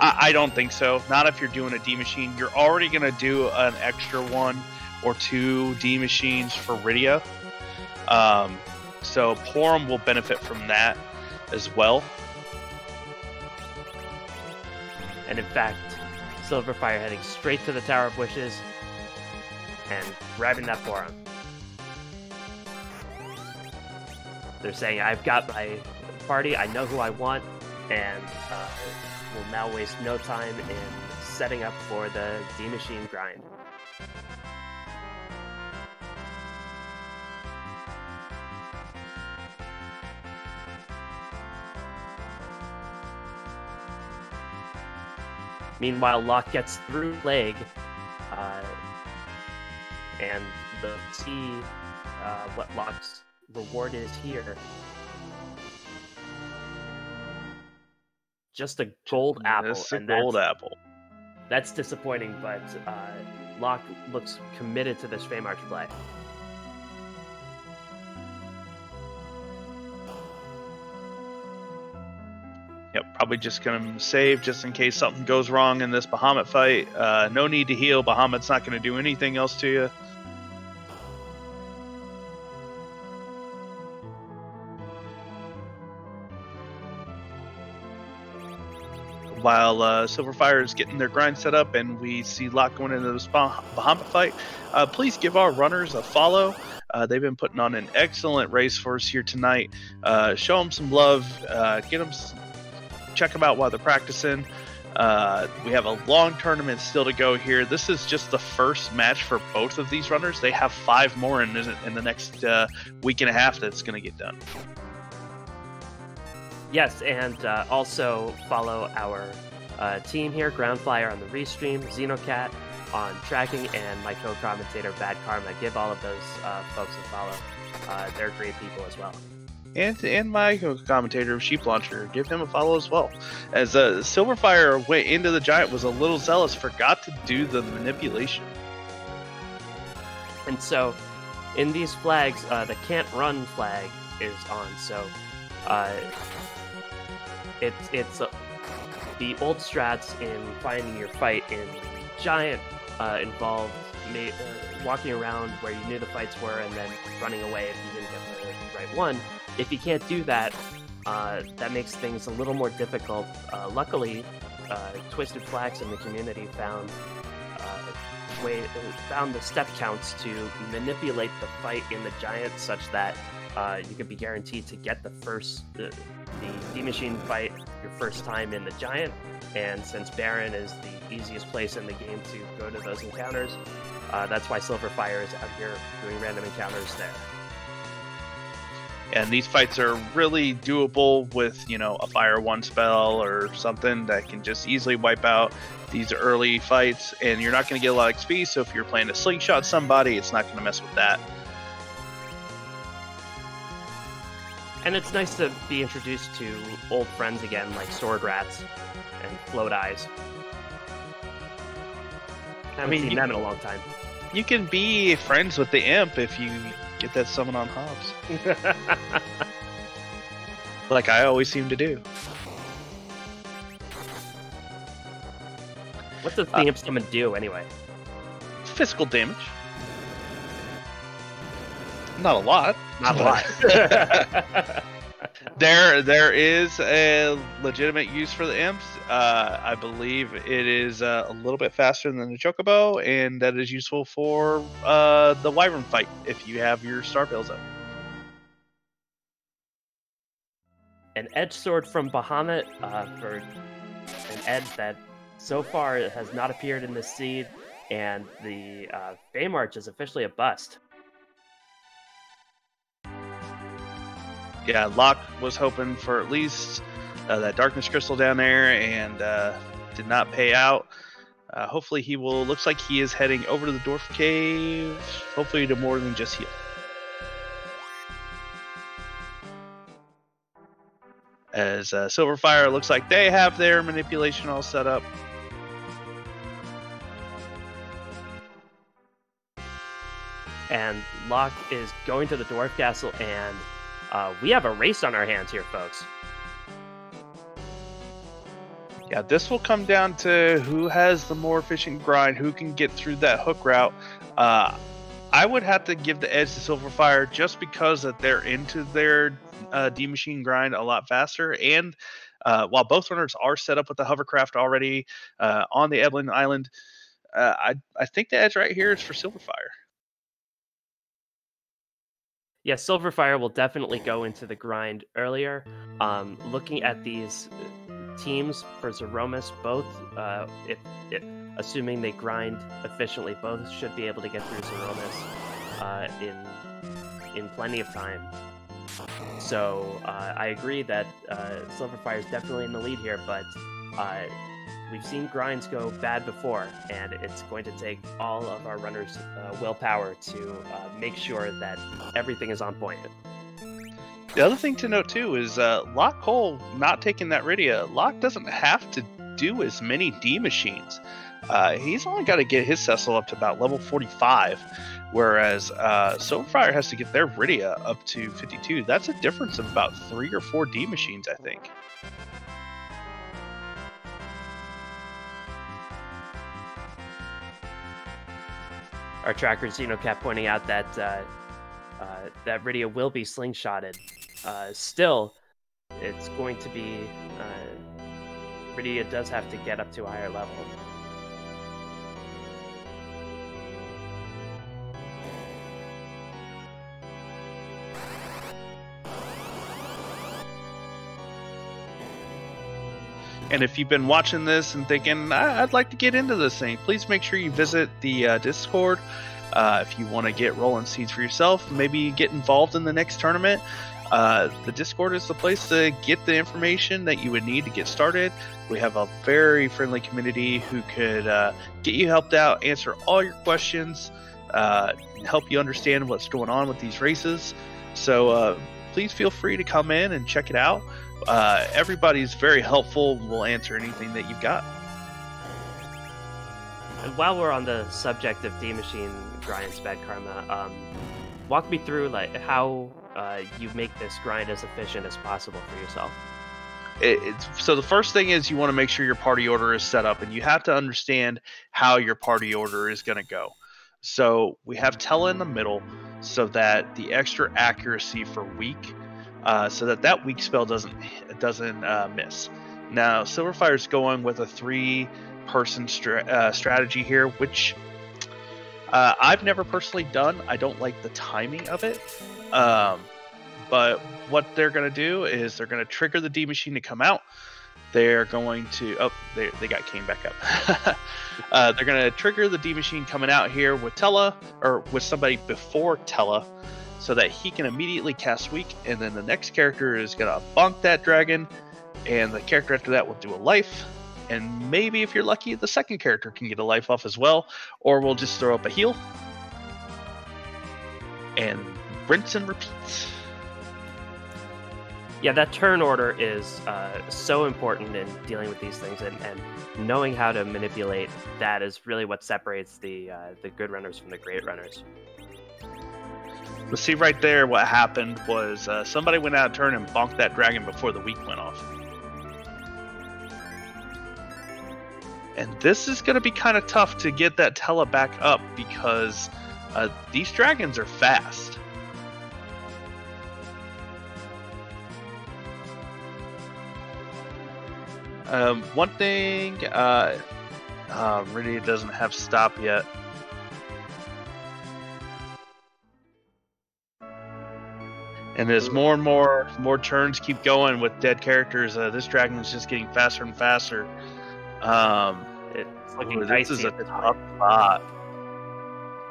I don't think so. Not if you're doing a D machine. You're already going to do an extra 1 or 2 D machines for Rydia. So Porum will benefit from that as well. And in fact, Sylverfyre heading straight to the Tower of Wishes and grabbing that Porum. They're saying, I've got my party, I know who I want, and will now waste no time in setting up for the D-Machine grind. Meanwhile, Locke gets through Plague, and the sea what Locke's reward is here. Just a gold apple. It's a gold apple. That's disappointing, but Locke looks committed to this Fey March play. Yep, probably just going to save just in case something goes wrong in this Bahamut fight. No need to heal. Bahamut's not going to do anything else to you. While Silverfyre is getting their grind set up and we see Locke going into this Bahamut fight, please give our runners a follow. They've been putting on an excellent race for us here tonight. Show them some love. Check them out while they're practicing. We have a long tournament still to go here. This is just the first match for both of these runners. They have 5 more in the next week and a half that's going to get done. Yes, and also follow our team here, Groundflyer on the restream, Xenocat on tracking, and my co-commentator, Bad Karma. Give all of those folks a follow. They're great people as well. And my co-commentator, Sheep Launcher, give him a follow as well. As Silverfyre went into the Giant, was a little zealous, forgot to do the manipulation. And so, in these flags, the can't run flag is on. So, it's the old strats in finding your fight in Giant involved walking around where you knew the fights were and then running away if you didn't get the right one. If you can't do that, that makes things a little more difficult. Luckily, Twisted Flax in the community found the step counts to manipulate the fight in the Giant such that you could be guaranteed to get the D-Machine fight your first time in the Giant. And since Baron is the easiest place in the game to go to those encounters, that's why Silverfyre is out here doing random encounters there. And these fights are really doable with, a Fire 1 spell or something that can just easily wipe out these early fights. And you're not going to get a lot of XP, so if you're playing to slingshot somebody, it's not going to mess with that. And it's nice to be introduced to old friends again, like Sword Rats and Float Eyes. I haven't seen them in a long time. You can be friends with the Imp if you get that summon on Hobbs. Like I always seem to do. What does the Imp summon do, anyway? Physical damage. Not a lot. Not a lot. There is a legitimate use for the Imps. I believe it is a little bit faster than the Chocobo, and that is useful for the Wyvern fight if you have your Star Pails up. An Edge Sword from Bahamut for an edge that so far has not appeared in this seed, and the Fey March is officially a bust. Yeah, Locke was hoping for at least that Darkness Crystal down there and did not pay out. Hopefully he will, looks like he is heading over to the Dwarf Cave, hopefully to more than just heal. As Silverfyre looks like they have their manipulation all set up. And Locke is going to the Dwarf Castle, and we have a race on our hands here, folks. Yeah, this will come down to who has the more efficient grind, who can get through that hook route. I would have to give the edge to Silverfyre just because that they're into their D-Machine grind a lot faster. And while both runners are set up with the hovercraft already on the Evelyn Island, I think the edge right here is for Silverfyre. Yeah, Silverfyre will definitely go into the grind earlier. Looking at these teams for Zeromus, both, assuming they grind efficiently, both should be able to get through Zeromus in plenty of time. So I agree that Silverfyre is definitely in the lead here, but we've seen grinds go bad before, and it's going to take all of our runners' willpower to make sure that everything is on point. The other thing to note too is LockeCole not taking that Rydia. Locke doesn't have to do as many D machines. He's only got to get his Cecil up to about level 45, whereas sylverfyre has to get their Rydia up to 52. That's a difference of about 3 or 4 D machines, I think. Our tracker Xenocat pointing out that that Rydia will be slingshotted. Still, it's going to be Rydia does have to get up to a higher level. And if you've been watching this and thinking, I'd like to get into this thing, please make sure you visit the Discord. If you want to get rolling seeds for yourself, maybe get involved in the next tournament. The Discord is the place to get the information that you would need to get started. We have a very friendly community who could get you helped out, answer all your questions, help you understand what's going on with these races. So please feel free to come in and check it out. Everybody's very helpful. We'll answer anything that you've got. And while we're on the subject of D machine grinds, Bad Karma, walk me through like how you make this grind as efficient as possible for yourself. So the first thing is you want to make sure your party order is set up, and you have to understand how your party order is going to go. So we have Tella in the middle, so that the extra accuracy for weak, so that weak spell doesn't miss. Now sylverfyre's going with a 3-person strategy here, which I've never personally done. I don't like the timing of it. But what they're going to do is they're going to trigger the D machine to come out. They're going to... Oh, they got Kane back up. They're going to trigger the D machine coming out here with Tella, or with somebody before Tella, so that he can immediately cast weak, and then the next character is going to bonk that dragon, and the character after that will do a life. And maybe if you're lucky, the second character can get a life off as well, or we'll just throw up a heal. And rinse and repeat. Yeah, that turn order is so important in dealing with these things, and knowing how to manipulate that is really what separates the good runners from the great runners. But see right there, what happened was somebody went out of turn and bonked that dragon before the week went off. And this is going to be kind of tough to get that Tella back up, because these dragons are fast. One thing, Rydia doesn't have stop yet. And as more and more turns keep going with dead characters, this dragon is just getting faster and faster. It's looking this is a tough spot.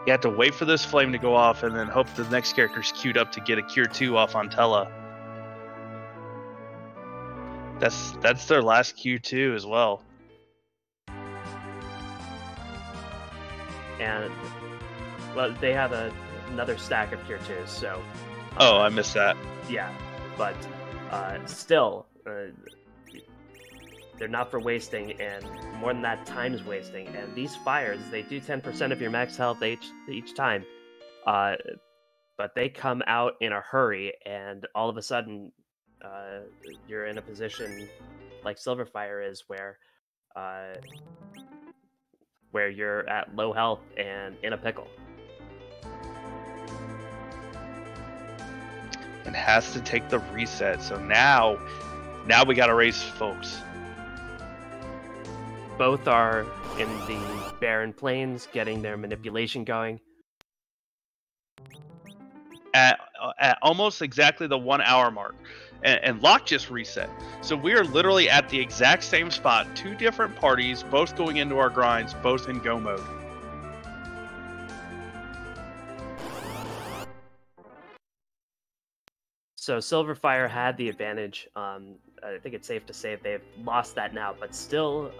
You have to wait for this flame to go off, and then hope the next character's queued up to get a Cure 2 off on Tella. That's their last Q2 as well. And well, they have another stack of Cure 2s, so. Oh, I missed that. Yeah, but still, they're not for wasting, and more than that, time is wasting. And these fires, they do 10% of your max health each time, but they come out in a hurry, and all of a sudden, you're in a position like sylverfyre is, where you're at low health and in a pickle. And has to take the reset. So now we got to raise folks. Both are in the barren plains, getting their manipulation going. At almost exactly the 1 hour mark. And Locke just reset. So we are literally at the exact same spot. 2 different parties, both going into our grinds, both in go mode. So Silverfyre had the advantage. I think it's safe to say they've lost that now, but still,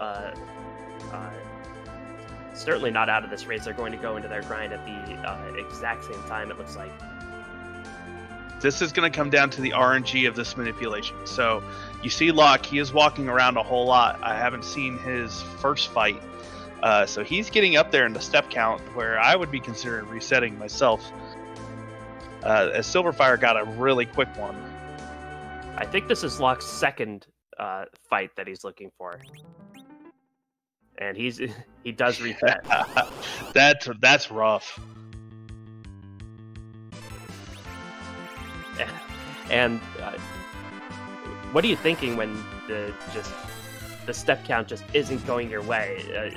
certainly not out of this race. They're going to go into their grind at the exact same time, it looks like. This is going to come down to the RNG of this manipulation. So you see Locke, he is walking around a whole lot. I haven't seen his first fight. So he's getting up there in the step count where I would be considering resetting myself. As Silverfyre got a really quick one. I think this is Locke's second fight that he's looking for. And he does reset. That's rough. And what are you thinking when the step count just isn't going your way?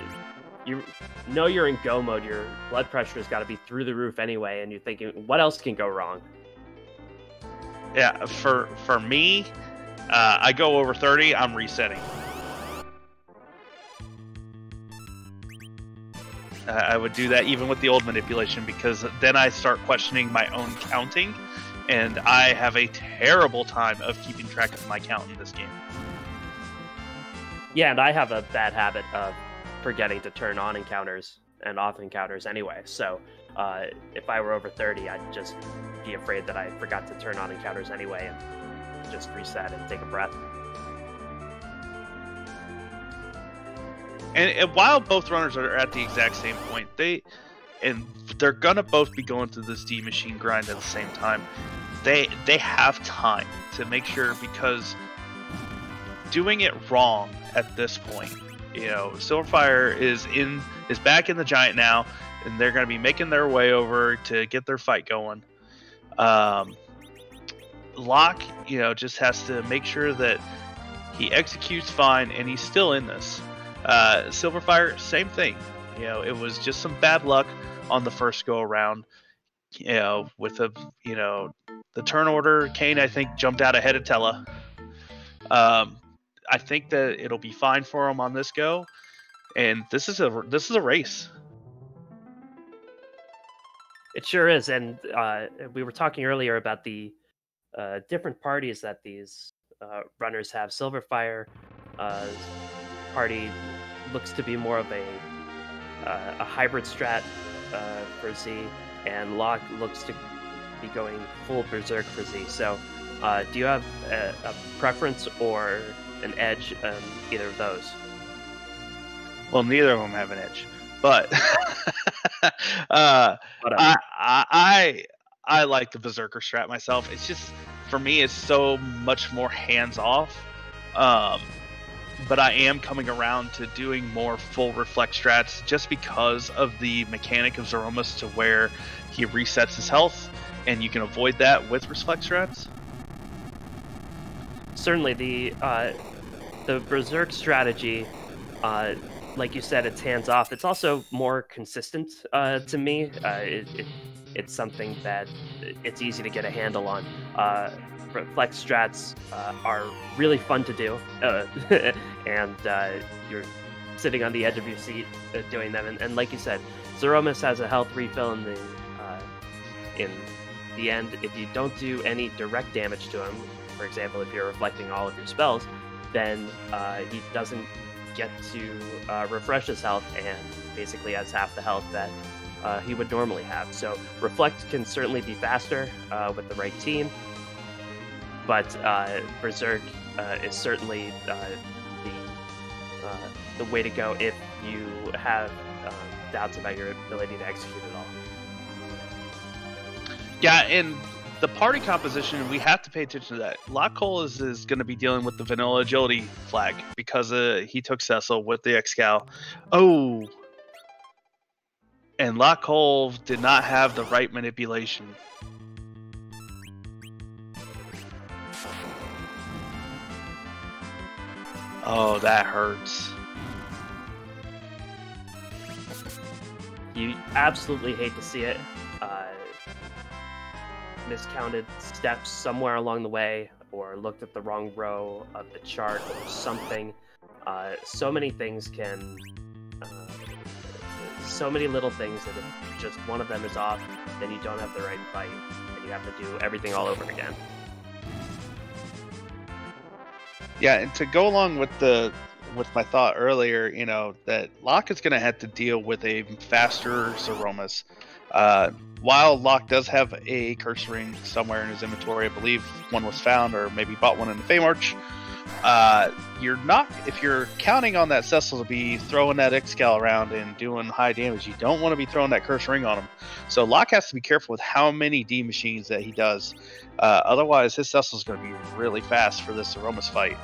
You know you're in go mode. Your blood pressure has got to be through the roof anyway, and you're thinking, what else can go wrong? Yeah, for me, I go over 30. I'm resetting. I would do that even with the old manipulation, because then I start questioning my own counting, and I have a terrible time of keeping track of my count in this game. Yeah, and I have a bad habit of forgetting to turn on encounters and off encounters anyway. So if I were over 30, I'd just be afraid that I forgot to turn on encounters anyway and just reset and take a breath. And while both runners are at the exact same point, they're gonna both be going through this D machine grind at the same time. They have time to make sure, because doing it wrong at this point, you know, Silverfyre is back in the giant now, and they're gonna be making their way over to get their fight going. Locke, you know, just has to make sure that he executes fine, and he's still in this. Silverfyre, same thing. You know, it was just some bad luck on the first go around. You know, with the turn order, Kane, I think, jumped out ahead of Tella. I think that it'll be fine for him on this go, and this is a race. It sure is, and we were talking earlier about the different parties that these runners have. Silverfyre party looks to be more of a hybrid strat for Z, and Locke looks to be going full berserk for Z. So do you have a preference or an edge on either of those? Well, neither of them have an edge, but I like the berserker strat myself. It's just, for me, it's so much more hands off. But I am coming around to doing more full reflect strats, just because of the mechanic of Threemus, to where he resets his health, and you can avoid that with reflect strats. Certainly, the berserk strategy, like you said, it's hands off. It's also more consistent to me. It's something that it's easy to get a handle on. Reflect strats are really fun to do, and you're sitting on the edge of your seat doing them. And like you said, Threemus has a health refill in the end. If you don't do any direct damage to him, for example, if you're reflecting all of your spells, then he doesn't get to refresh his health, and basically has half the health that he would normally have. So reflect can certainly be faster with the right team. But Berserk is certainly the way to go if you have doubts about your ability to execute it all. Yeah, and the party composition, we have to pay attention to that. LockeCole is going to be dealing with the vanilla agility flag, because he took Cecil with the Excal. Oh! And LockeCole did not have the right manipulation. Oh, that hurts. You absolutely hate to see it. Miscounted steps somewhere along the way, or looked at the wrong row of the chart or something. So many things can... so many little things that if just one of them is off, then you don't have the right fight, and you have to do everything all over again. Yeah, and to go along with my thought earlier, you know, that Locke is going to have to deal with a faster Zeromus. While Locke does have a curse ring somewhere in his inventory, I believe one was found, or maybe bought one in the Feymarch. You're not, if you're counting on that Cecil to be throwing that Excal around and doing high damage, you don't want to be throwing that curse ring on him. So Locke has to be careful with how many D machines that he does. Otherwise, his Cecil is going to be really fast for this Zeromus fight.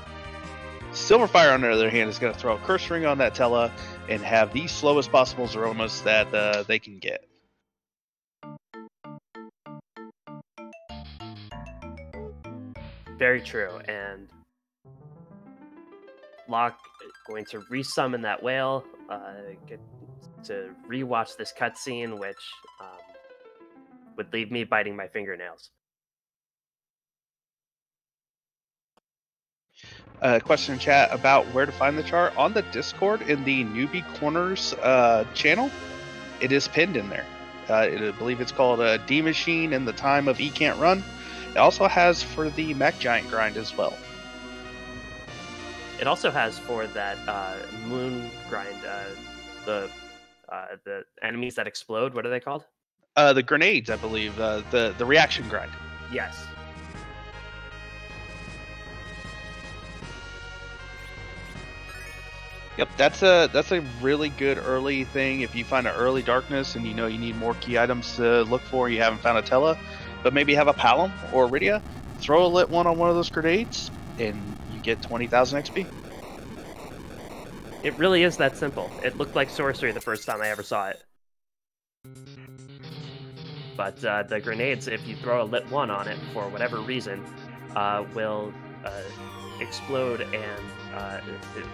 Sylverfyre, on the other hand, is going to throw a curse ring on that Tella and have the slowest possible Zeromus that they can get. Very true, and Locke going to resummon that whale, get to rewatch this cutscene, which would leave me biting my fingernails. Question in chat about where to find the chart on the Discord in the Newbie Corners channel. It is pinned in there. I believe it's called D Machine in the Time of E Can't Run. It also has for the Mech Giant grind as well. It also has for that moon grind, the enemies that explode. What are they called? The grenades, I believe. The reaction grind. Yes. Yep, that's a really good early thing. If you find an early darkness and you know you need more key items to look for, you haven't found a Tella, but maybe have a Palom or Iridia, throw a lit one on one of those grenades, and you get 20,000 XP. It really is that simple. It looked like sorcery the first time I ever saw it. But the grenades, if you throw a lit one on it for whatever reason, will explode, and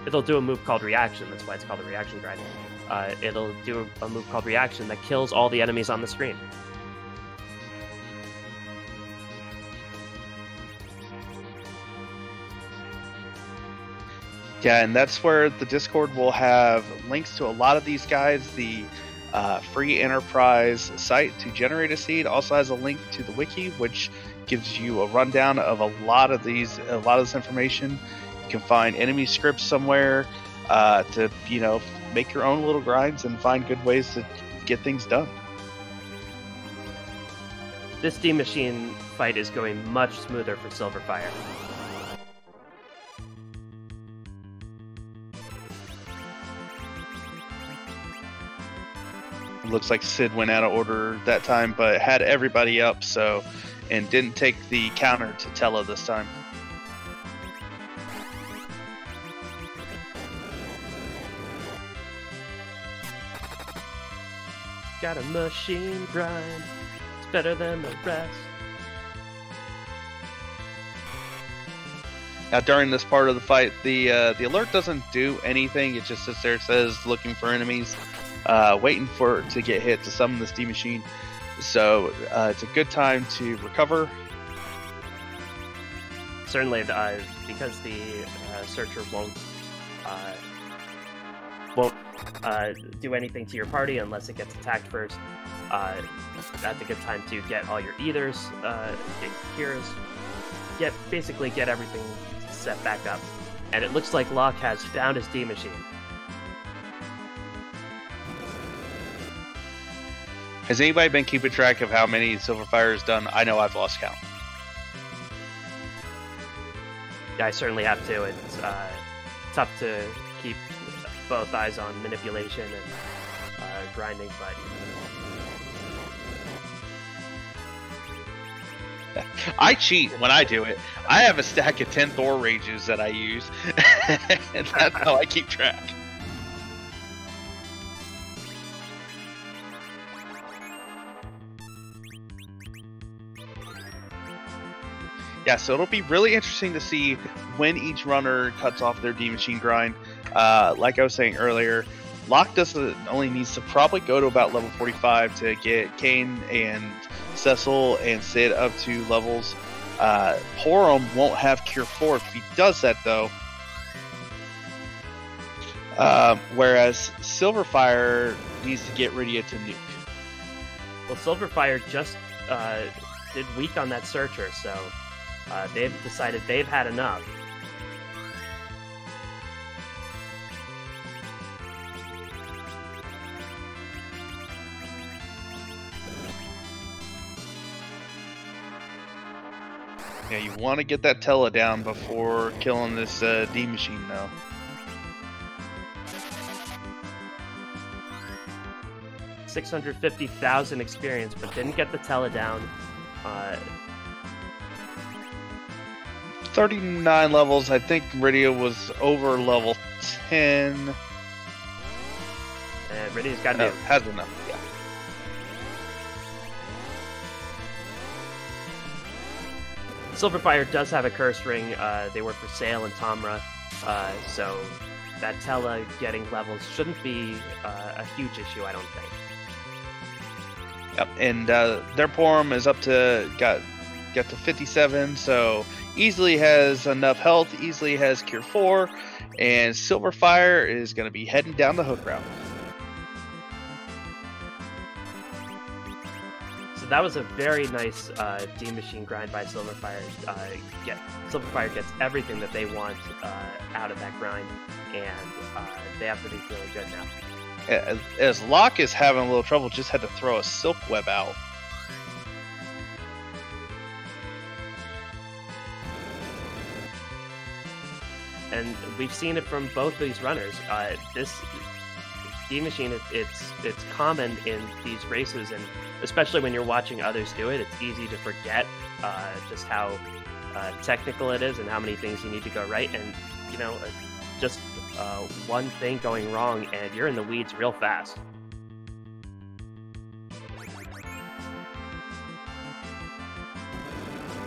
it'll do a move called reaction. That's why it's called a reaction grind. It'll do a move called reaction that kills all the enemies on the screen. Yeah, and that's where the Discord will have links to a lot of these guys. The free enterprise site to generate a seed also has a link to the wiki, which gives you a rundown of a lot of this information. You can find enemy scripts somewhere to, you know, make your own little grinds and find good ways to get things done. This D Machine fight is going much smoother for Sylverfyre. It looks like Sid went out of order that time, but had everybody up, so, and didn't take the counter to Tella this time. Got a machine grind. It's better than the rest. Now, during this part of the fight, the alert doesn't do anything. It just sits there, says looking for enemies, waiting to get hit to summon this D Machine. So it's a good time to recover. Certainly, because the searcher won't do anything to your party unless it gets attacked first. That's a good time to get all your ethers, get cures, basically get everything set back up. And it looks like Locke has found his D Machine. Has anybody been keeping track of how many Sylverfyre has done? I know I've lost count. Yeah, I certainly have to. It's tough to keep both eyes on manipulation and grinding, but I cheat when I do it. I have a stack of 10 Thor Rages that I use, and that's how I keep track. Yeah, so it'll be really interesting to see when each runner cuts off their D Machine grind. Like I was saying earlier, Locke only needs to probably go to about level 45 to get Kane and Cecil and Sid up to levels. Porum won't have Cure 4 if he does that, though. Whereas Sylverfyre needs to get Iridia to nuke. Well, Sylverfyre just did weak on that searcher, so they've decided they've had enough. Yeah, you want to get that Tela down before killing this D machine now. $650,000 experience, but didn't get the Tela down. 39 levels. I think Radio was over level 10. And Radio's got to has enough. Yeah. Silverfyre does have a curse ring. They were for sale in Tomra, so that Tela getting levels shouldn't be a huge issue, I don't think. Yep, and their Porum is up to got to 57, so easily has enough health, easily has Cure 4, and Silverfyre is going to be heading down the hook route. So that was a very nice D machine grind by Silverfyre. Silverfyre gets everything that they want out of that grind, and they have to be feeling good now. As Locke is having a little trouble, just had to throw a Silk Web out. And we've seen it from both these runners. This D machine, it's common in these races, and especially when you're watching others do it, it's easy to forget just how technical it is and how many things you need to go right. And you know, just one thing going wrong, and you're in the weeds real fast.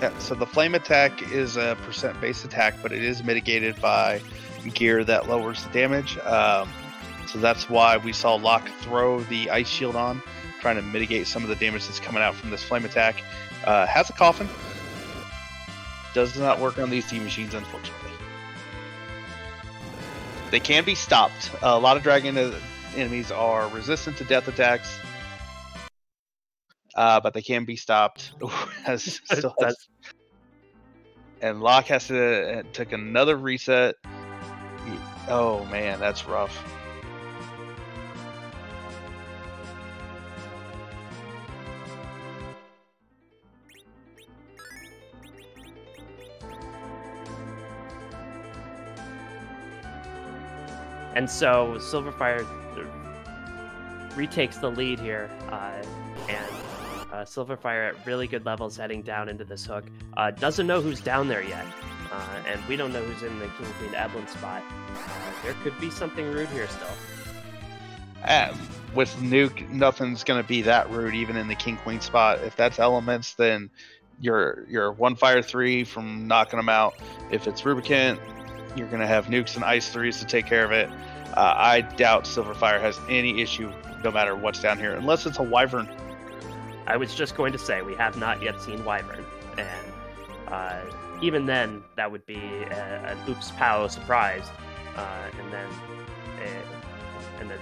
Yeah, so the flame attack is a percent base attack, but it is mitigated by gear that lowers the damage. So that's why we saw Locke throw the ice shield on, trying to mitigate some of the damage that's coming out from this flame attack. Has a coffin. Does not work on these D machines, unfortunately. They can be stopped. A lot of dragon enemies are resistant to death attacks. But they can be stopped. And Locke has to take another reset. Oh man, that's rough. And so Silverfyre retakes the lead here, and Silverfyre at really good levels heading down into this hook. Doesn't know who's down there yet, and we don't know who's in the King Queen Eblin spot. There could be something rude here still. With Nuke, nothing's going to be that rude, even in the King Queen spot. If that's elements, then you're 1 fire 3 from knocking them out. If it's Rubicant, you're going to have nukes and ice 3s to take care of it. I doubt Silverfyre has any issue no matter what's down here, unless it's a Wyvern. I was just going to say, we have not yet seen Wyvern, and even then, that would be an oops pow surprise, and then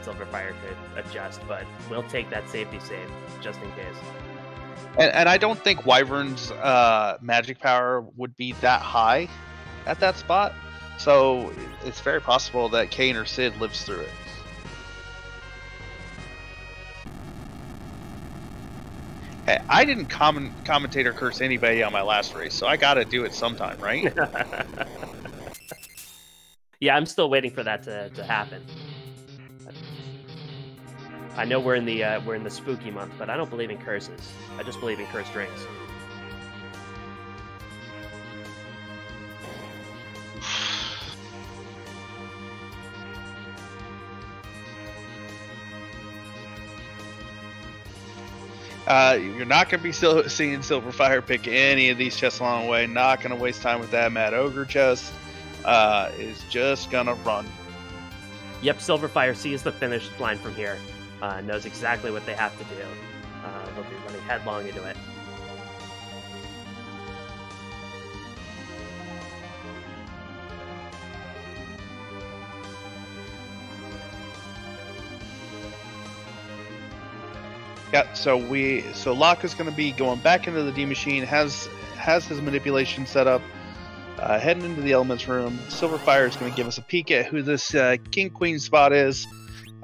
Silverfyre could adjust, but we'll take that safety save, just in case. And I don't think Wyvern's magic power would be that high at that spot, so it's very possible that Kane or Sid lives through it. Hey, I didn't commentate or curse anybody on my last race, so I gotta do it sometime, right? Yeah, I'm still waiting for that to happen. I know we're in the spooky month, but I don't believe in curses. I just believe in cursed rings. You're not going to be seeing Silverfyre pick any of these chests along the way. Not going to waste time with that. Mad Ogre chest is just going to run. Yep, Silverfyre sees the finish line from here. Knows exactly what they have to do. They'll be running headlong into it. Yeah, so Locke is going to be going back into the D machine. Has his manipulation set up. Heading into the elements room. Silverfyre is going to give us a peek at who this King Queen spot is,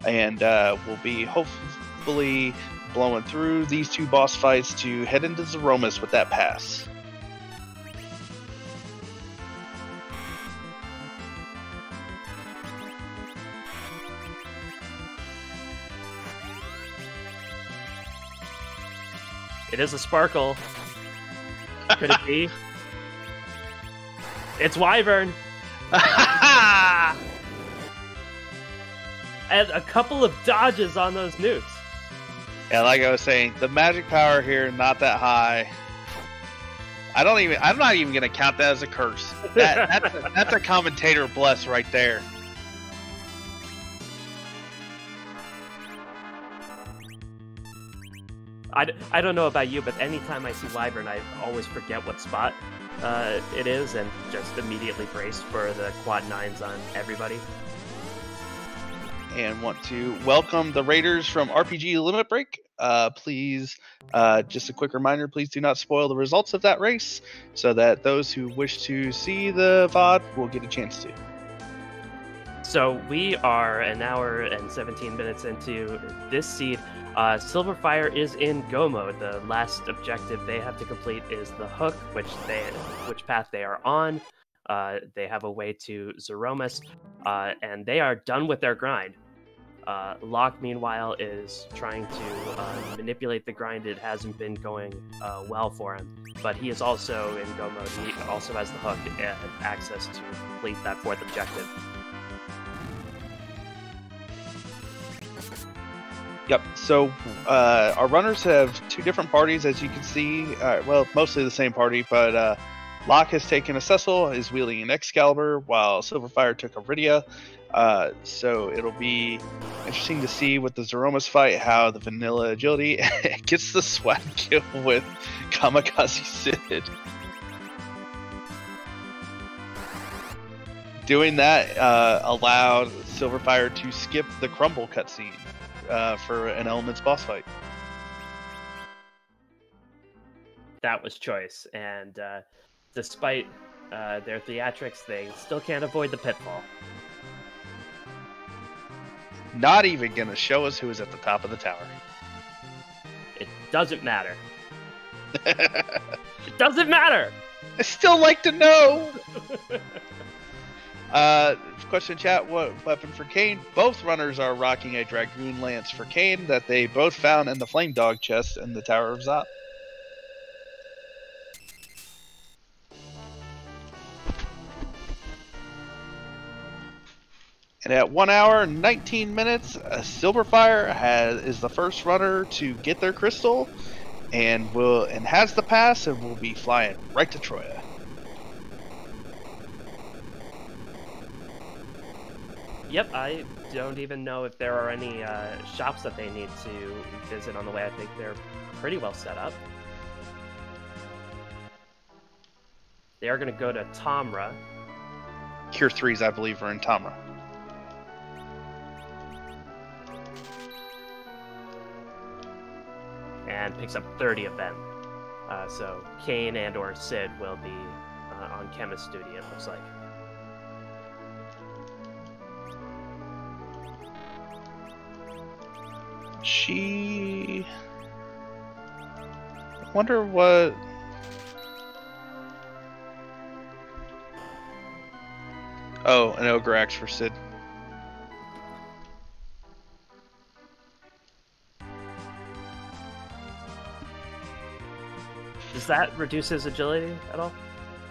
and we'll be hopefully blowing through these two boss fights to head into Threemus with that pass. It is a sparkle. Could it be? It's Wyvern. And a couple of dodges on those nukes. Yeah, like I was saying, the magic power here not that high. I'm not even gonna count that as a curse. That's a commentator bless right there. I don't know about you, but anytime I see Wyvern, I always forget what spot it is and just immediately brace for the quad 9s on everybody. And want to welcome the Raiders from RPG Limit Break. Please, just a quick reminder, please do not spoil the results of that race so that those who wish to see the VOD will get a chance to. So we are an hour and 17 minutes into this seed. Sylverfyre is in go mode. The last objective they have to complete is the hook, which path they are on. They have a way to Zeromus, and they are done with their grind. Locke, meanwhile, is trying to manipulate the grind. It hasn't been going well for him, but he is also in go mode. He also has the hook and access to complete that 4th objective. Yep, so our runners have 2 different parties, as you can see. Well, mostly the same party, but Locke has taken a Cecil, is wielding an Excalibur, while Sylverfyre took a Rydia. So it'll be interesting to see with the Zeromus fight how the vanilla agility gets the swag kill with Kamikaze Sid. Doing that allowed Sylverfyre to skip the Crumble cutscene for an Elements boss fight. That was choice, and despite their theatrics, they still can't avoid the pitfall. Not even gonna show us who is at the top of the tower. It doesn't matter. It doesn't matter! I still like to know! Question in chat, what weapon for Kane? Both runners are rocking a Dragoon Lance for Kane that they both found in the Flame Dog chest in the Tower of Zot. And at 1 hour and 19 minutes, Sylverfyre is the first runner to get their crystal, and has the pass, and will be flying right to Troya. Yep, I don't even know if there are any shops that they need to visit on the way. I think they're pretty well set up. They are going to go to Tamra. Cure 3s, I believe, are in Tamra. And picks up 30 of them. So Kane and or Sid will be on Chemist duty, it looks like. I wonder what... Oh, an Ogre Axe for Sid. Does that reduce his agility at all?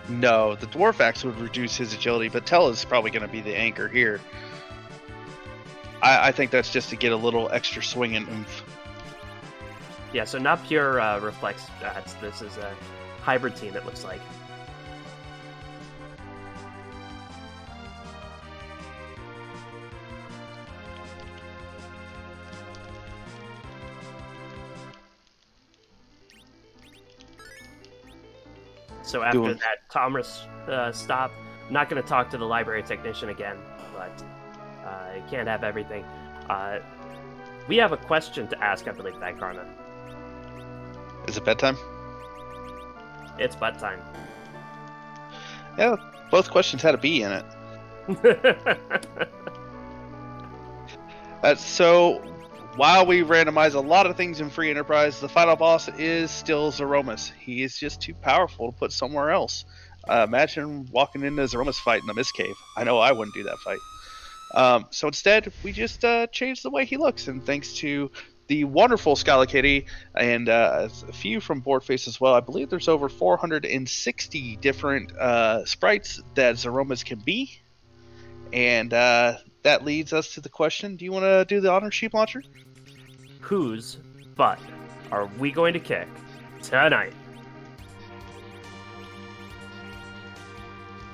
No, the Dwarf Axe would reduce his agility, but Tell is probably going to be the anchor here. I think that's just to get a little extra swing and oomph. Yeah, so not pure reflex stats. This is a hybrid team, it looks like. So after that Thomas stop, I'm not going to talk to the library technician again, but I can't have everything. We have a question to ask, I believe, Vankarna. Is it bedtime? It's bedtime. Yeah, both questions had a B in it. So, while we randomize a lot of things in Free Enterprise, the final boss is still Zeromus. He is just too powerful to put somewhere else. Imagine walking into Zeromus fight in the Mist Cave. I know I wouldn't do that fight. So instead, we just changed the way he looks, and thanks to the wonderful Scala Kitty, and a few from Boardface as well. I believe there's over 460 different sprites that Zeromas can be. And that leads us to the question, do you want to do the honor sheep launcher? Whose butt are we going to kick tonight?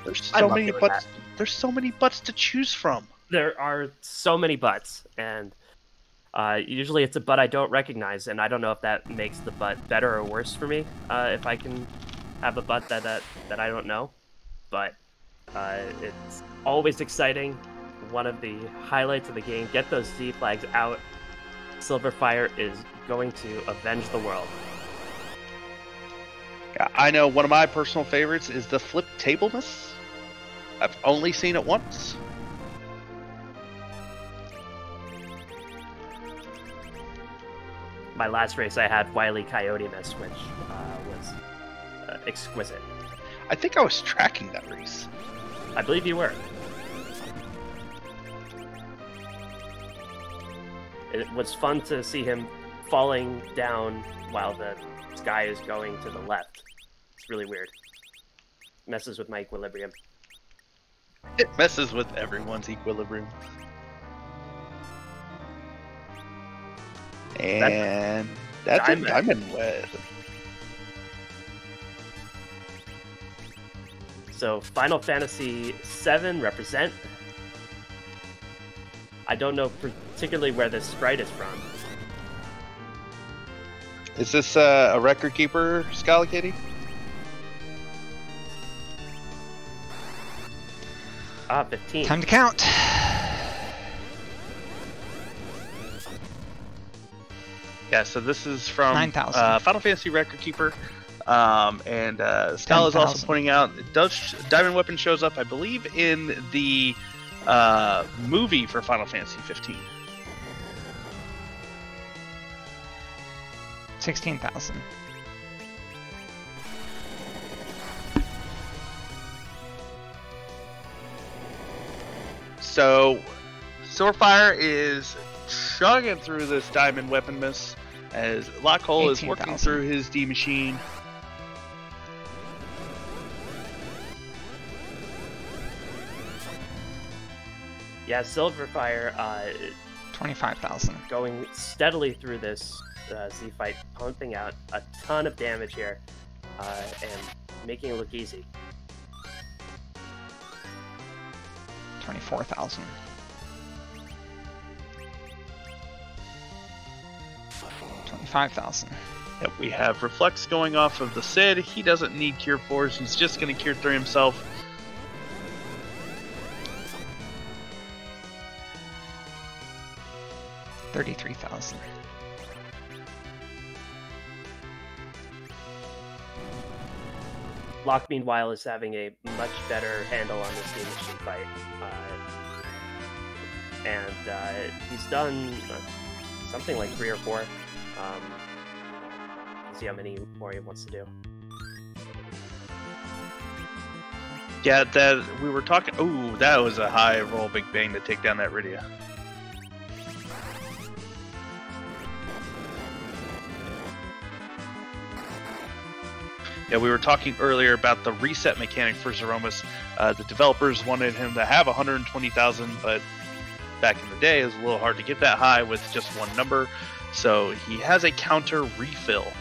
There's so many butts. There's so many butts to choose from. There are so many butts, and usually it's a butt I don't recognize, and I don't know if that makes the butt better or worse for me. If I can have a butt that I don't know, but it's always exciting. One of the highlights of the game. Get those Z flags out. Sylverfyre is going to avenge the world. Yeah, I know one of my personal favorites is the flip tableness. I've only seen it once. My last race I had Wily Coyote Miss, which was exquisite. I think I was tracking that race. I believe you were. It was fun to see him falling down while the sky is going to the left. It's really weird. Messes with my equilibrium. It messes with everyone's equilibrium. And that's a diamond web. So Final Fantasy VII represent. I don't know particularly where this sprite is from. Is this a record keeper, Scala Kitty? 15. Time to count. Yeah, so this is from 9,000. Final Fantasy Record Keeper. And Scala is also pointing out, Diamond Weapon shows up, I believe, in the movie for Final Fantasy 15. 16,000. So, Sylverfyre is chugging through this Diamond Weapon Miss as LockeCole is working through his D machine. Yeah, Sylverfyre 25,000. going steadily through this Z fight, pumping out a ton of damage here and making it look easy. 24,000. 25,000. Yep, we have Reflex going off of the Sid. He doesn't need Cure 4s. He's just going to Cure 3 himself. $33,000. Locke, meanwhile, is having a much better handle on this D machine fight. And he's done something like 3 or 4. See how many more he wants to do. Yeah, that we were talking. Ooh, that was a high roll, big bang to take down that Rydia. Yeah, we were talking earlier about the reset mechanic for Zeromas. The developers wanted him to have 120,000, but back in the day, it was a little hard to get that high with just one number. So he has a counter refill,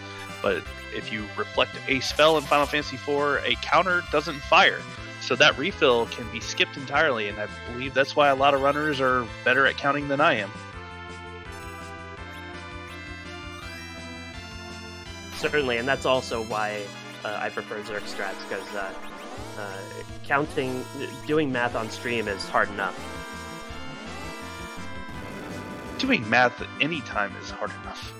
but if you reflect a spell in Final Fantasy IV, a counter doesn't fire. So that refill can be skipped entirely, and I believe that's why a lot of runners are better at counting than I am. Certainly, and that's also why I prefer Zerg strats, because doing math on stream is hard enough. Doing math at any time is hard enough.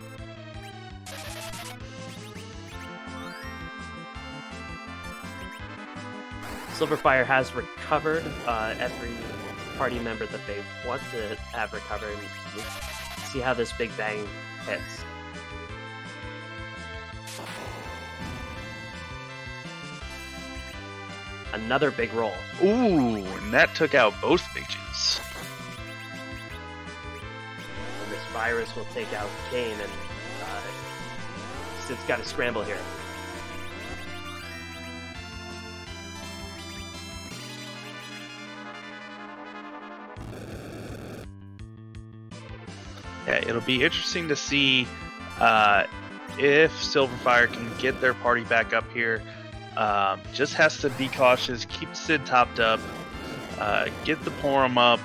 Sylverfyre has recovered every party member that they want to have recovered. Let's see how this Big Bang hits. Another big roll. Ooh, and that took out both mages. And this Virus will take out Kane, and Sid's got to scramble here. Yeah, it'll be interesting to see if Silverfyre can get their party back up here. Just has to be cautious, keep Sid topped up, get the Porum up.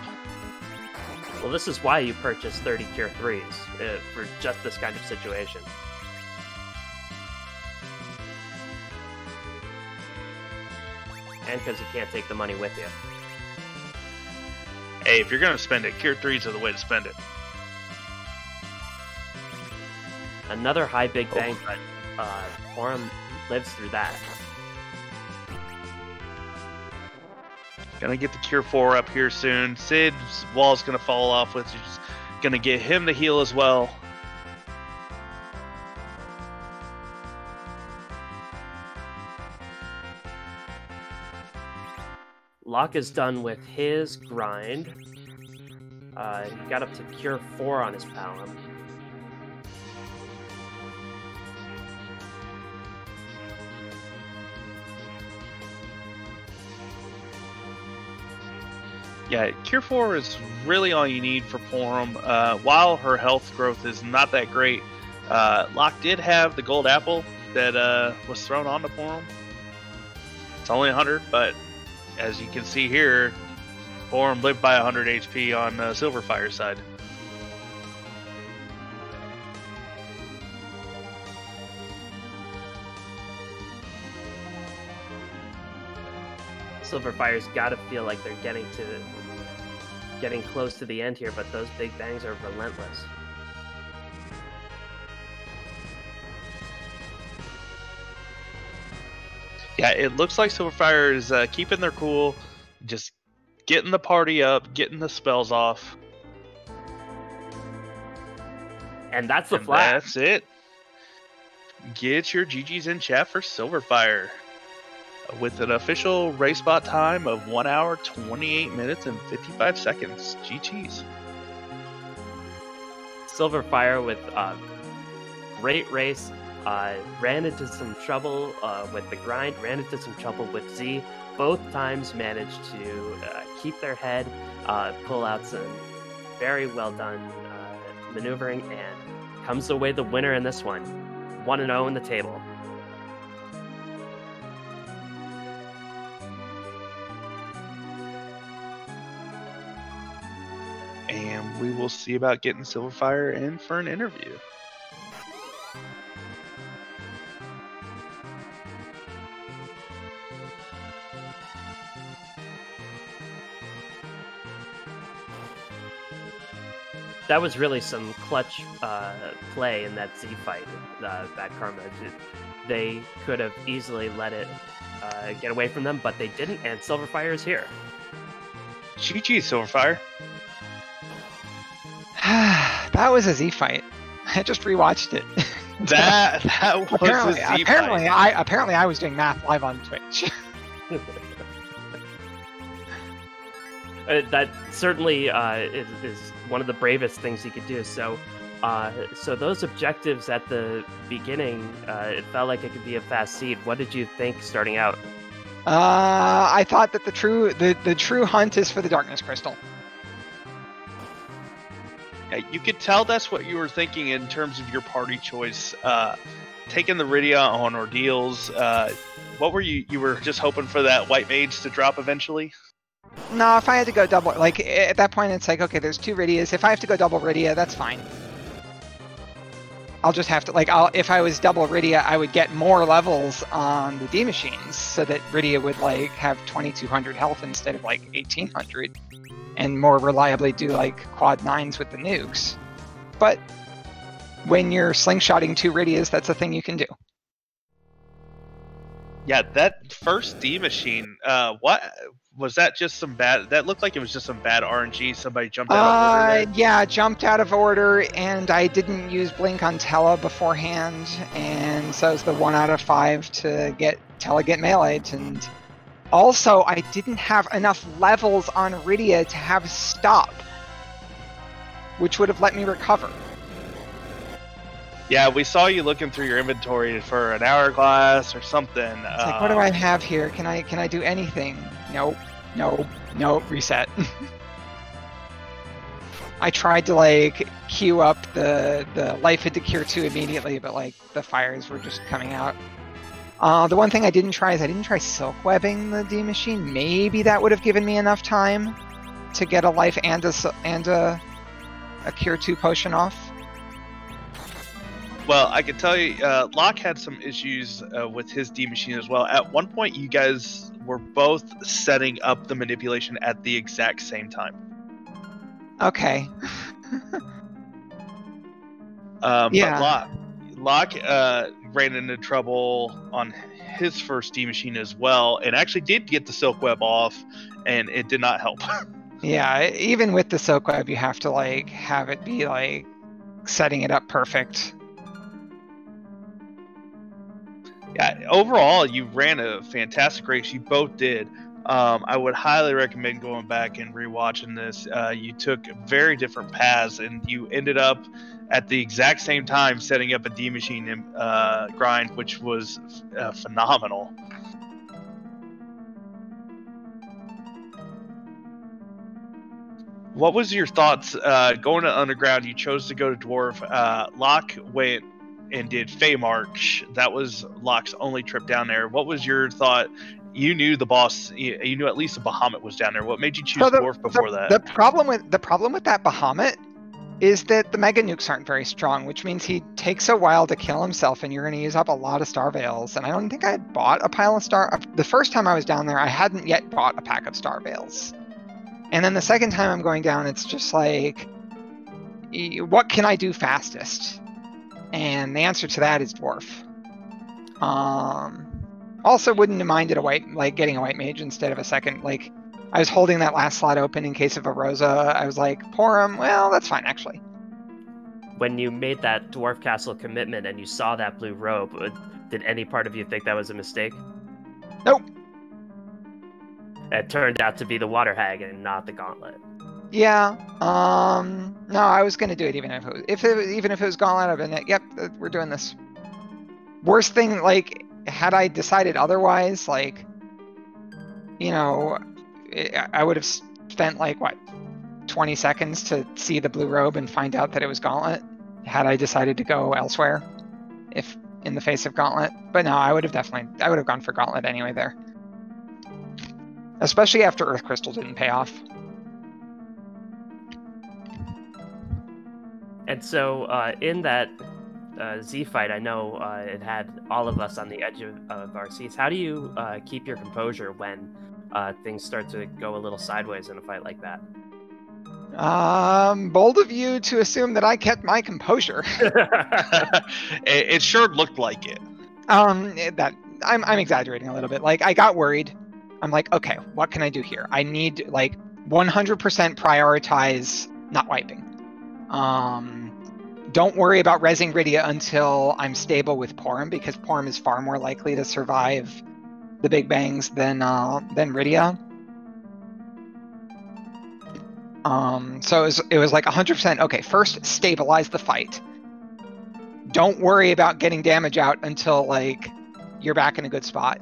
Well, this is why you purchase 30 Cure 3s, for just this kind of situation. And because you can't take the money with you. Hey, if you're going to spend it, Cure 3s are the way to spend it. Another high Big Bang, but Porum lives through that. Gonna get the Cure 4 up here soon. Sid's wall's gonna fall off, which is gonna get him to heal as well. Locke is done with his grind. He got up to Cure 4 on his Palom. Yeah, Cure 4 is really all you need for Porum. While her health growth is not that great, Locke did have the gold apple that was thrown onto Porum. It's only 100, but as you can see here, Porum lived by 100 HP on Silverfyre's side. Silverfire's got to feel like they're getting close to the end here, but those Big Bangs are relentless. Yeah, it looks like Silverfyre is keeping their cool, just getting the party up, getting the spells off. And that's the flag. That's it. Get your GGs in chat for Silverfyre. With an official race bot time of 1 hour, 28 minutes, and 55 seconds. GG's. Silverfyre with a great race. Ran into some trouble with the grind, ran into some trouble with Z. Both times managed to keep their head, pull out some very well done maneuvering, and comes away the winner in this one. 1-0 in the table. And we will see about getting Silverfyre in for an interview. That was really some clutch play in that Z fight, Bad Karma. They could have easily let it get away from them, but they didn't, and Silverfyre is here. GG, Silverfyre. That was a Z fight. I just rewatched it. That was apparently, a Z apparently fight. apparently I was doing math live on Twitch. That certainly is one of the bravest things he could do. So, so those objectives at the beginning, it felt like it could be a fast seed. What did you think starting out? I thought that the true hunt is for the Darkness Crystal. Yeah, you could tell that's what you were thinking in terms of your party choice. Taking the Rydia on Ordeals. What were you were just hoping for that White Mage to drop eventually? No, if I had to go double, like at that point, it's like, okay, there's 2 Rydias. If I have to go double Rydia, that's fine. I'll just have to, like, if I was double Rydia, I would get more levels on the D machines, so that Rydia would like have 2200 health instead of like 1800, and more reliably do like quad 9s with the nukes. But when you're slingshotting 2 Rydias, that's a thing you can do. Yeah, that first D machine, what was that? Just some bad? That looked like it was just some bad RNG. Somebody jumped out of order there. Yeah, jumped out of order, and I didn't use Blink on Tella beforehand, and so it's the 1 out of 5 to get Tella get meleeed. And also, I didn't have enough levels on Rydia to have stop, which would have let me recover. Yeah, we saw you looking through your inventory for an hourglass or something. It's like, what do I have here? Can I do anything? Nope. Reset. I tried to like queue up the life into cure 2 immediately, but like the fires were just coming out. The one thing I didn't try is I didn't try silk webbing the D machine. Maybe that would have given me enough time to get a life and a cure 2 potion off. Well, I can tell you, Locke had some issues with his D machine as well. At one point, you guys were both setting up the manipulation at the exact same time. Okay. Yeah. But Locke ran into trouble on his first D machine as well, and actually did get the silk web off, and it did not help. Yeah, even with the silk web, you have to like have it be like setting it up perfect. Yeah, overall, you ran a fantastic race. You both did. I would highly recommend going back and rewatching this. You took very different paths, and you ended up at the exact same time setting up a D machine grind, which was phenomenal. What was your thoughts going to Underground? You chose to go to Dwarf. Locke went and did Feymarch. That was Locke's only trip down there. What was your thought? You knew the boss. You knew at least the Bahamut was down there. What made you choose Dwarf before that? The problem with that Bahamut is that the Mega Nukes aren't very strong, which means he takes a while to kill himself, and you're going to use up a lot of Star Veils. And I don't think I had bought a pile of Star. The first time I was down there, I hadn't yet bought a pack of Star Veils. And then the second time I'm going down, it's just like, what can I do fastest? And the answer to that is Dwarf. Also, wouldn't have minded getting a white mage instead of a second. Like, I was holding that last slot open in case of a Rosa. I was like, Porum, well, that's fine actually. When you made that Dwarf Castle commitment and you saw that blue robe, did any part of you think that was a mistake? Nope. It turned out to be the Water Hag and not the Gauntlet. Yeah. No, I was gonna do it even if it was Gauntlet. I've been yep, we're doing this. Worst thing, like, had I decided otherwise, like, you know, I would have spent like what, 20 seconds to see the blue robe and find out that it was Gauntlet. Had I decided to go elsewhere, if in the face of Gauntlet, but no, I would have gone for Gauntlet anyway there. Especially after Earth Crystal didn't pay off. And so in that Z fight, I know it had all of us on the edge of our seats. How do you keep your composure when things start to go a little sideways in a fight like that? Bold of you to assume that I kept my composure. It sure looked like it. I'm exaggerating a little bit. Like, I got worried. I'm like, okay, what can I do here? I need like 100% prioritize not wiping. Don't worry about rezzing Rydia until I'm stable with Porum, because Porum is far more likely to survive the big bangs than Rydia. So it was like 100%. Okay, first stabilize the fight. Don't worry about getting damage out until like you're back in a good spot.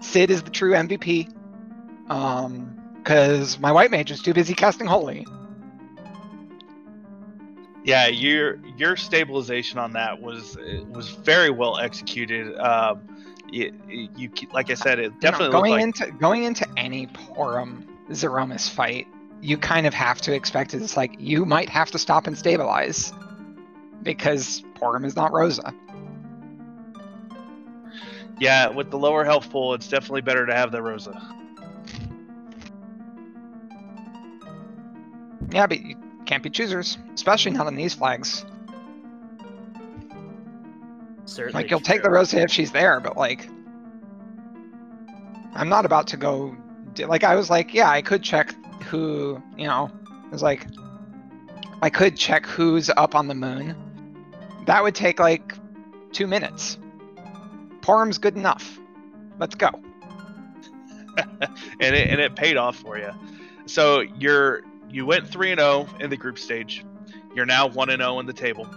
Sid is the true MVP. Because my white mage is too busy casting Holy. Yeah, your stabilization on that was very well executed. You like I said, it definitely going into any Porum Zeromus fight, you kind of have to expect it. It's like you might have to stop and stabilize because Porum is not Rosa. Yeah, with the lower health pool, it's definitely better to have the Rosa. Yeah, but you can't be choosers, especially not on these flags. Certainly like, you'll take the Rosa if she's there, but like, I'm not about to go. Like, I was like, yeah, I could check who, you know, it was like, I could check who's up on the moon. That would take like 2 minutes. Porum's good enough. Let's go. and it paid off for you. So your you went 3-0 in the group stage. You're now 1-0 in the table.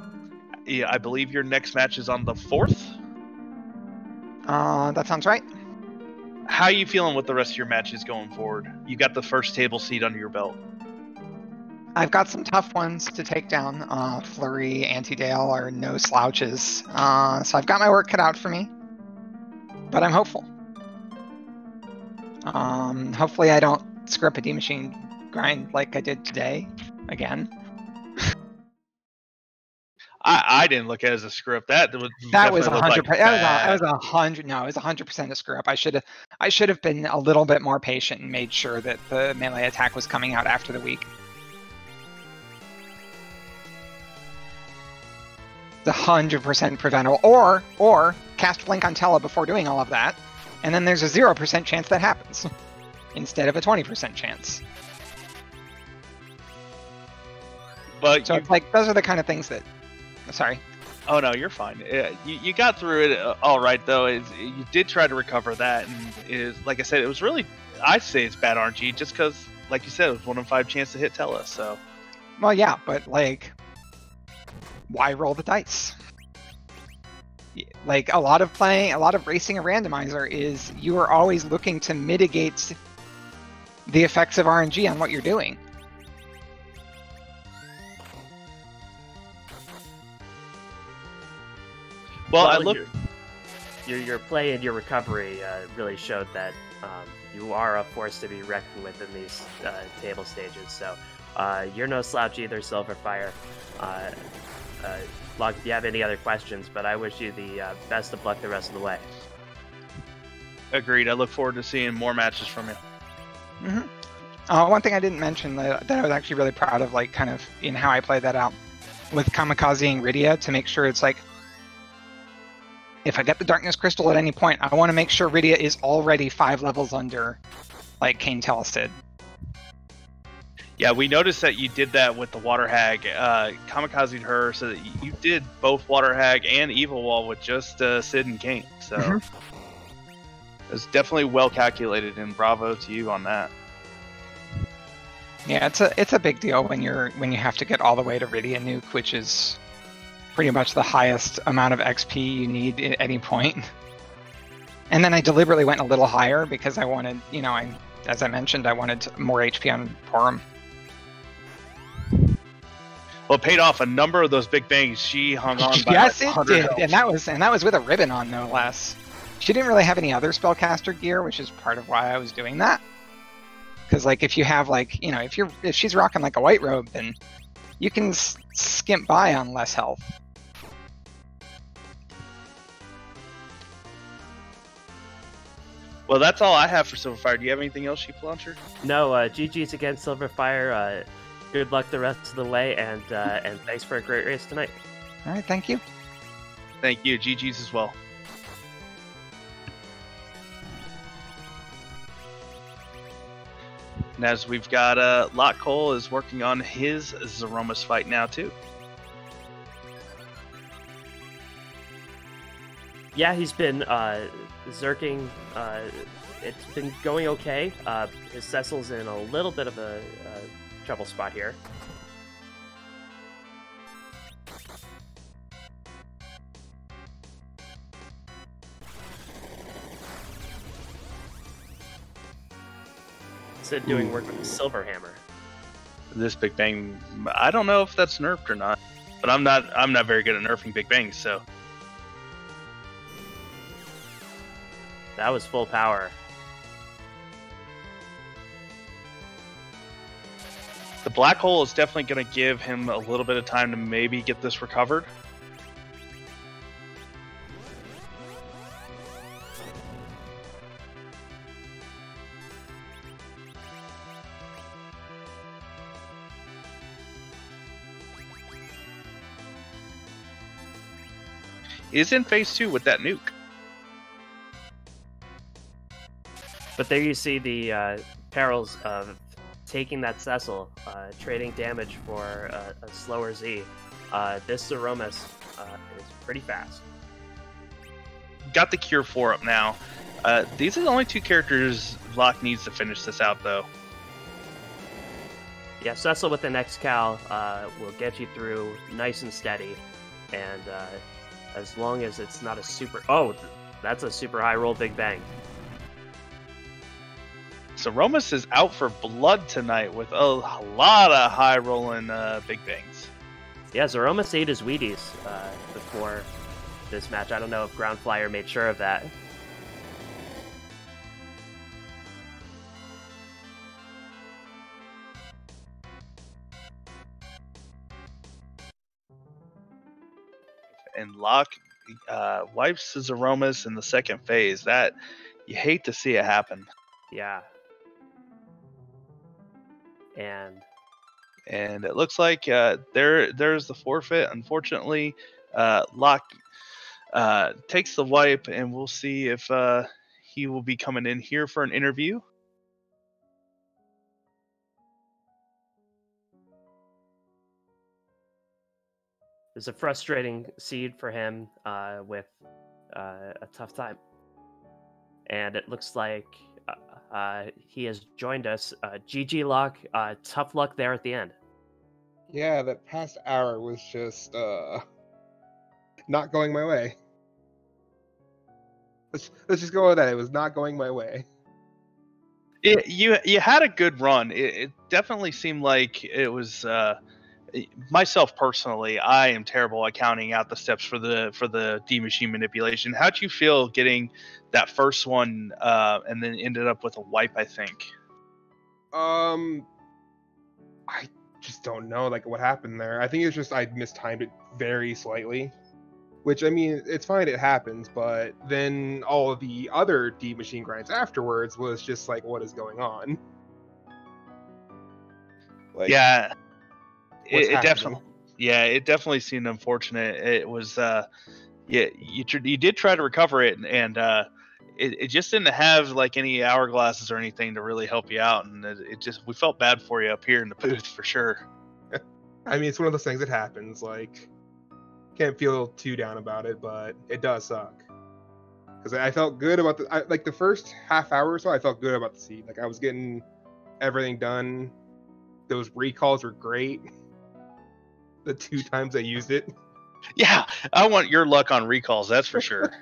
Yeah, I believe your next match is on the 4th. That sounds right. How are you feeling with the rest of your matches going forward? You got the first table seat under your belt. I've got some tough ones to take down. Flurry, Anti-Dale are no slouches. So I've got my work cut out for me. But I'm hopeful. Hopefully I don't screw up a D-Machine grind like I did today again. I didn't look at it as a screw up. That was 100%. That was 100. No, it was 100% a screw up. I should have been a little bit more patient and made sure that the melee attack was coming out after the week. The 100% preventable, or cast Blink on Tella before doing all of that, and then there's a 0% chance that happens instead of a 20% chance. But so it's like those are the kind of things that. Sorry. Oh no, you're fine. You got through it all right though. You did try to recover that, and is like I said, it was really I'd say it's bad RNG just because, like you said, it was 1 in 5 chance to hit Tella. So. Well, yeah, but like. Why roll the dice? Like a lot of racing a randomizer is you are always looking to mitigate the effects of RNG on what you're doing. Well, your play and your recovery really showed that you are a force to be reckoned with in these table stages. So you're no slouch either, Sylverfyre. Locke, if you have any other questions, but I wish you the best of luck the rest of the way. Agreed. I look forward to seeing more matches from you. Mm-hmm. One thing I didn't mention that I was actually really proud of, like, kind of in how I played that out with kamikazing Rydia to make sure it's like, if I get the Darkness Crystal at any point, I want to make sure Rydia is already 5 levels under, like, Kane Telestid. Yeah, we noticed that you did that with the Water Hag, kamikazing her, so that you did both Water Hag and Evil Wall with just Sid and Kane. So it was definitely well calculated, and bravo to you on that. Yeah, it's a big deal when you have to get all the way to Rydia Nuke, which is pretty much the highest amount of XP you need at any point. And then I deliberately went a little higher because I wanted, as I mentioned, I wanted more HP on Porum. Well, it paid off. A number of those big bangs she hung on by. Yes, like it did, health. and that was with a ribbon on, no less. She didn't really have any other spellcaster gear, which is part of why I was doing that. Because, like, if you have, like, if she's rocking like a white robe, then you can skimp by on less health. Well, that's all I have for Sylverfyre. Do you have anything else, Sheep Launcher? No, GG's against Sylverfyre. Good luck the rest of the way, and thanks for a great race tonight. All right, thank you. Thank you. GG's as well. And as we've got LockeCole is working on his Zeromus fight now too. Yeah, he's been zerking. It's been going okay. His Cecil's in a little bit of a trouble spot here. Sid doing work with the Silver Hammer. This Big Bang, I don't know if that's nerfed or not, but I'm not very good at nerfing Big Bangs, so. That was full power. The Black Hole is definitely going to give him a little bit of time to maybe get this recovered. Is in phase 2 with that nuke. But there you see the perils of taking that Cecil, trading damage for a slower Z. This Zeromus is pretty fast. Got the Cure 4 up now. These are the only 2 characters Locke needs to finish this out, though. Yeah, Cecil with the next Cal will get you through nice and steady, and as long as it's not a super... Oh, that's a super high roll Big Bang. So Romus is out for blood tonight with a lot of high rolling Big Bangs. Yeah, Zeromus ate his Wheaties before this match. I don't know if Ground Flyer made sure of that. And Locke wipes his Aromas in the second phase. That you hate to see it happen. Yeah. And it looks like there's the forfeit. Unfortunately, Locke takes the wipe, and we'll see if he will be coming in here for an interview. it's a frustrating seed for him with a tough time. And it looks like he has joined us. GG Locke, tough luck there at the end. Yeah, that past hour was just not going my way. Let's just go with that. It was not going my way. You had a good run. It definitely seemed like it was. Myself personally, I am terrible at counting out the steps for the D machine manipulation. How'd you feel getting that first one and then ended up with a wipe? I think. I just don't know like what happened there. I think it's just I mistimed it very slightly. Which, I mean, it's fine, it happens, but then all of the other D machine grinds afterwards was just like, what is going on? Like, yeah, it definitely seemed unfortunate. It was, you did try to recover it, and it just didn't have like any hourglasses or anything to really help you out, and we felt bad for you up here in the booth for sure. I mean, it's one of those things that happens, like. Can't feel too down about it, but it does suck. Because I felt good about the first half hour or so. I felt good about the seed. Like I was getting everything done. Those recalls were great. The 2 times I used it. Yeah, I want your luck on recalls. That's for sure.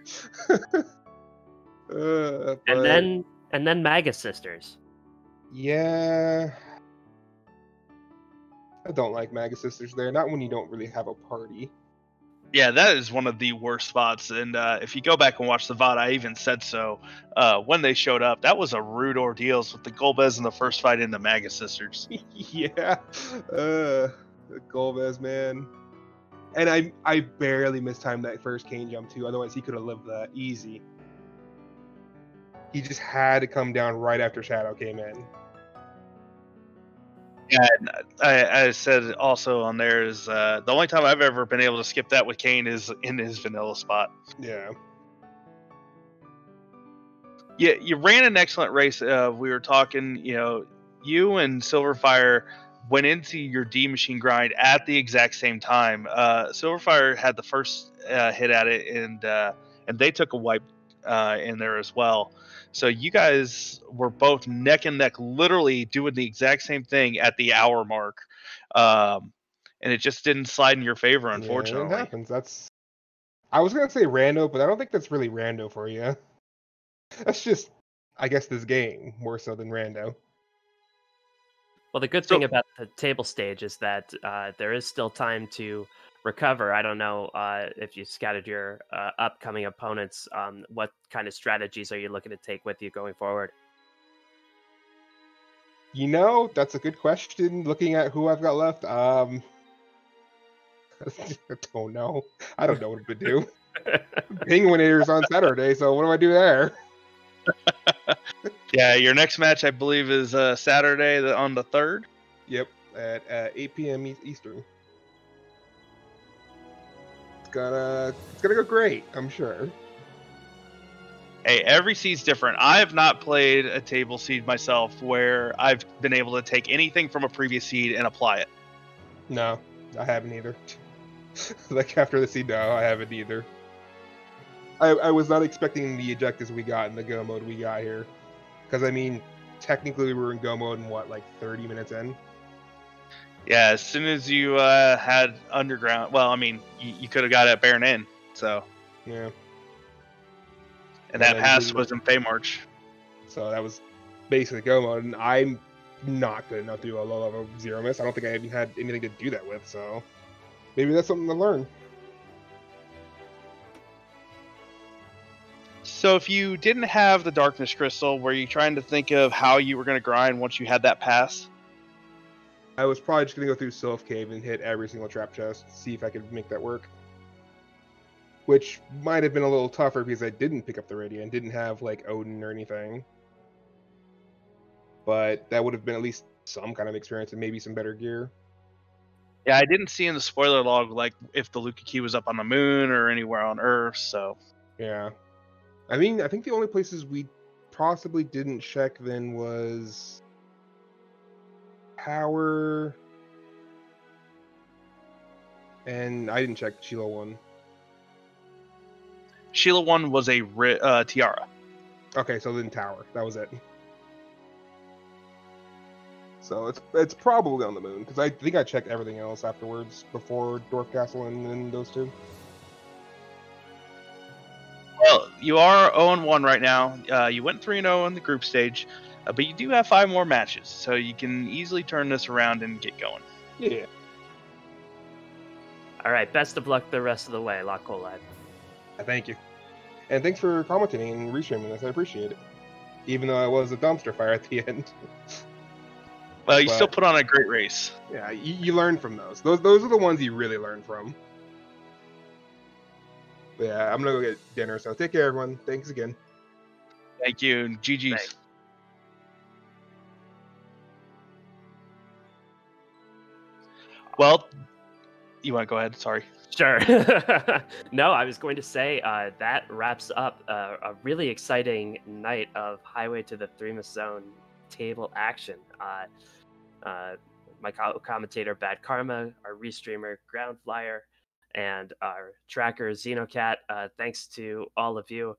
And then Magus Sisters. Yeah, I don't like Magus Sisters there. Not when you don't really have a party. Yeah, that is one of the worst spots. And if you go back and watch the VOD, I even said so when they showed up. That was a rude ordeal with the Golbez in the first fight into Magus Sisters. Yeah, Golbez, man. And I barely mistimed that first cane jump too. Otherwise, he could have lived that easy. He just had to come down right after Shadow came in. Yeah, I said also on there is the only time I've ever been able to skip that with Kane is in his vanilla spot. Yeah. Yeah, you ran an excellent race. We were talking, you and sylverfyre went into your D machine grind at the exact same time. sylverfyre had the first hit at it, and they took a wipe in there as well. So you guys were both neck and neck, literally doing the exact same thing at the hour mark, and it just didn't slide in your favor, unfortunately. Yeah, it happens. I was gonna say rando, but I don't think that's really rando for you. That's just, I guess, this game more so than rando. Well, the good thing about the table stage is that there is still time to recover. I don't know if you scouted your upcoming opponents. What kind of strategies are you looking to take with you going forward? That's a good question. Looking at who I've got left, I don't know. I don't know what to do. Penguinator's on Saturday, so what do I do there? Yeah, your next match, I believe, is Saturday on the 3rd. Yep, at 8 p.m. Eastern. It's gonna go great, I'm sure. Hey, every seed's different. I have not played a table seed myself where I've been able to take anything from a previous seed and apply it. No, I haven't either. Like after the seed, no, I haven't either. I was not expecting the ejectives we got in the go mode we got here. Because, I mean, technically we were in go mode in, 30 minutes in? Yeah, as soon as you had underground, well, I mean, you could have got it at Baron Inn, so. Yeah. And that pass was in Feymarch. So that was basically go mode, and I'm not good enough to do a low level zero miss. I don't think I even had anything to do that with, so maybe that's something to learn. So if you didn't have the Darkness Crystal, were you trying to think of how you were going to grind once you had that pass? I was probably just going to go through Sylph Cave and hit every single trap chest, see if I could make that work. Which might have been a little tougher because I didn't pick up the Radiant, didn't have like Odin or anything. But that would have been at least some kind of experience and maybe some better gear. Yeah, I didn't see in the spoiler log like if the Luca Key was up on the moon or anywhere on Earth, so. Yeah. I mean, I think the only places we possibly didn't check then was Power, and I didn't check Sheila 1. Sheila 1 was a tiara. Okay, so then Tower. That was it. So it's probably on the moon, because I think I checked everything else afterwards, before Dwarf Castle and then those two. Well, you are 0-1 right now. You went 3-0 in the group stage, but you do have 5 more matches, so you can easily turn this around and get going. Yeah. All right, best of luck the rest of the way, LockeColeLive. Thank you. And thanks for commenting and restreaming this. I appreciate it. Even though I was a dumpster fire at the end. Well, you still put on a great race. Yeah, you learn from those. Those are the ones you really learn from. But yeah, I'm going to go get dinner, so take care, everyone. Thanks again. Thank you, and GG's. Thanks. Well, you want to go ahead? Sorry. Sure. No, I was going to say that wraps up a really exciting night of Highway to the Threemus Zone table action. My commentator Bad Karma, our restreamer Ground Flyer, and our tracker Xenocat. Thanks to all of you.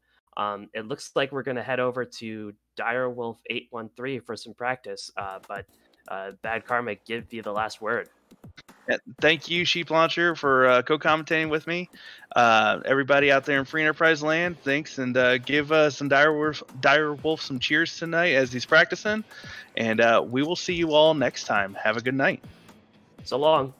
It looks like we're going to head over to Direwolf 813 for some practice. But Bad Karma, give you the last word. Yeah, thank you, Sheep Launcher, for co-commentating with me. Everybody out there in Free Enterprise Land, thanks, and give some Direwolf some cheers tonight as he's practicing. And we will see you all next time. Have a good night. So long.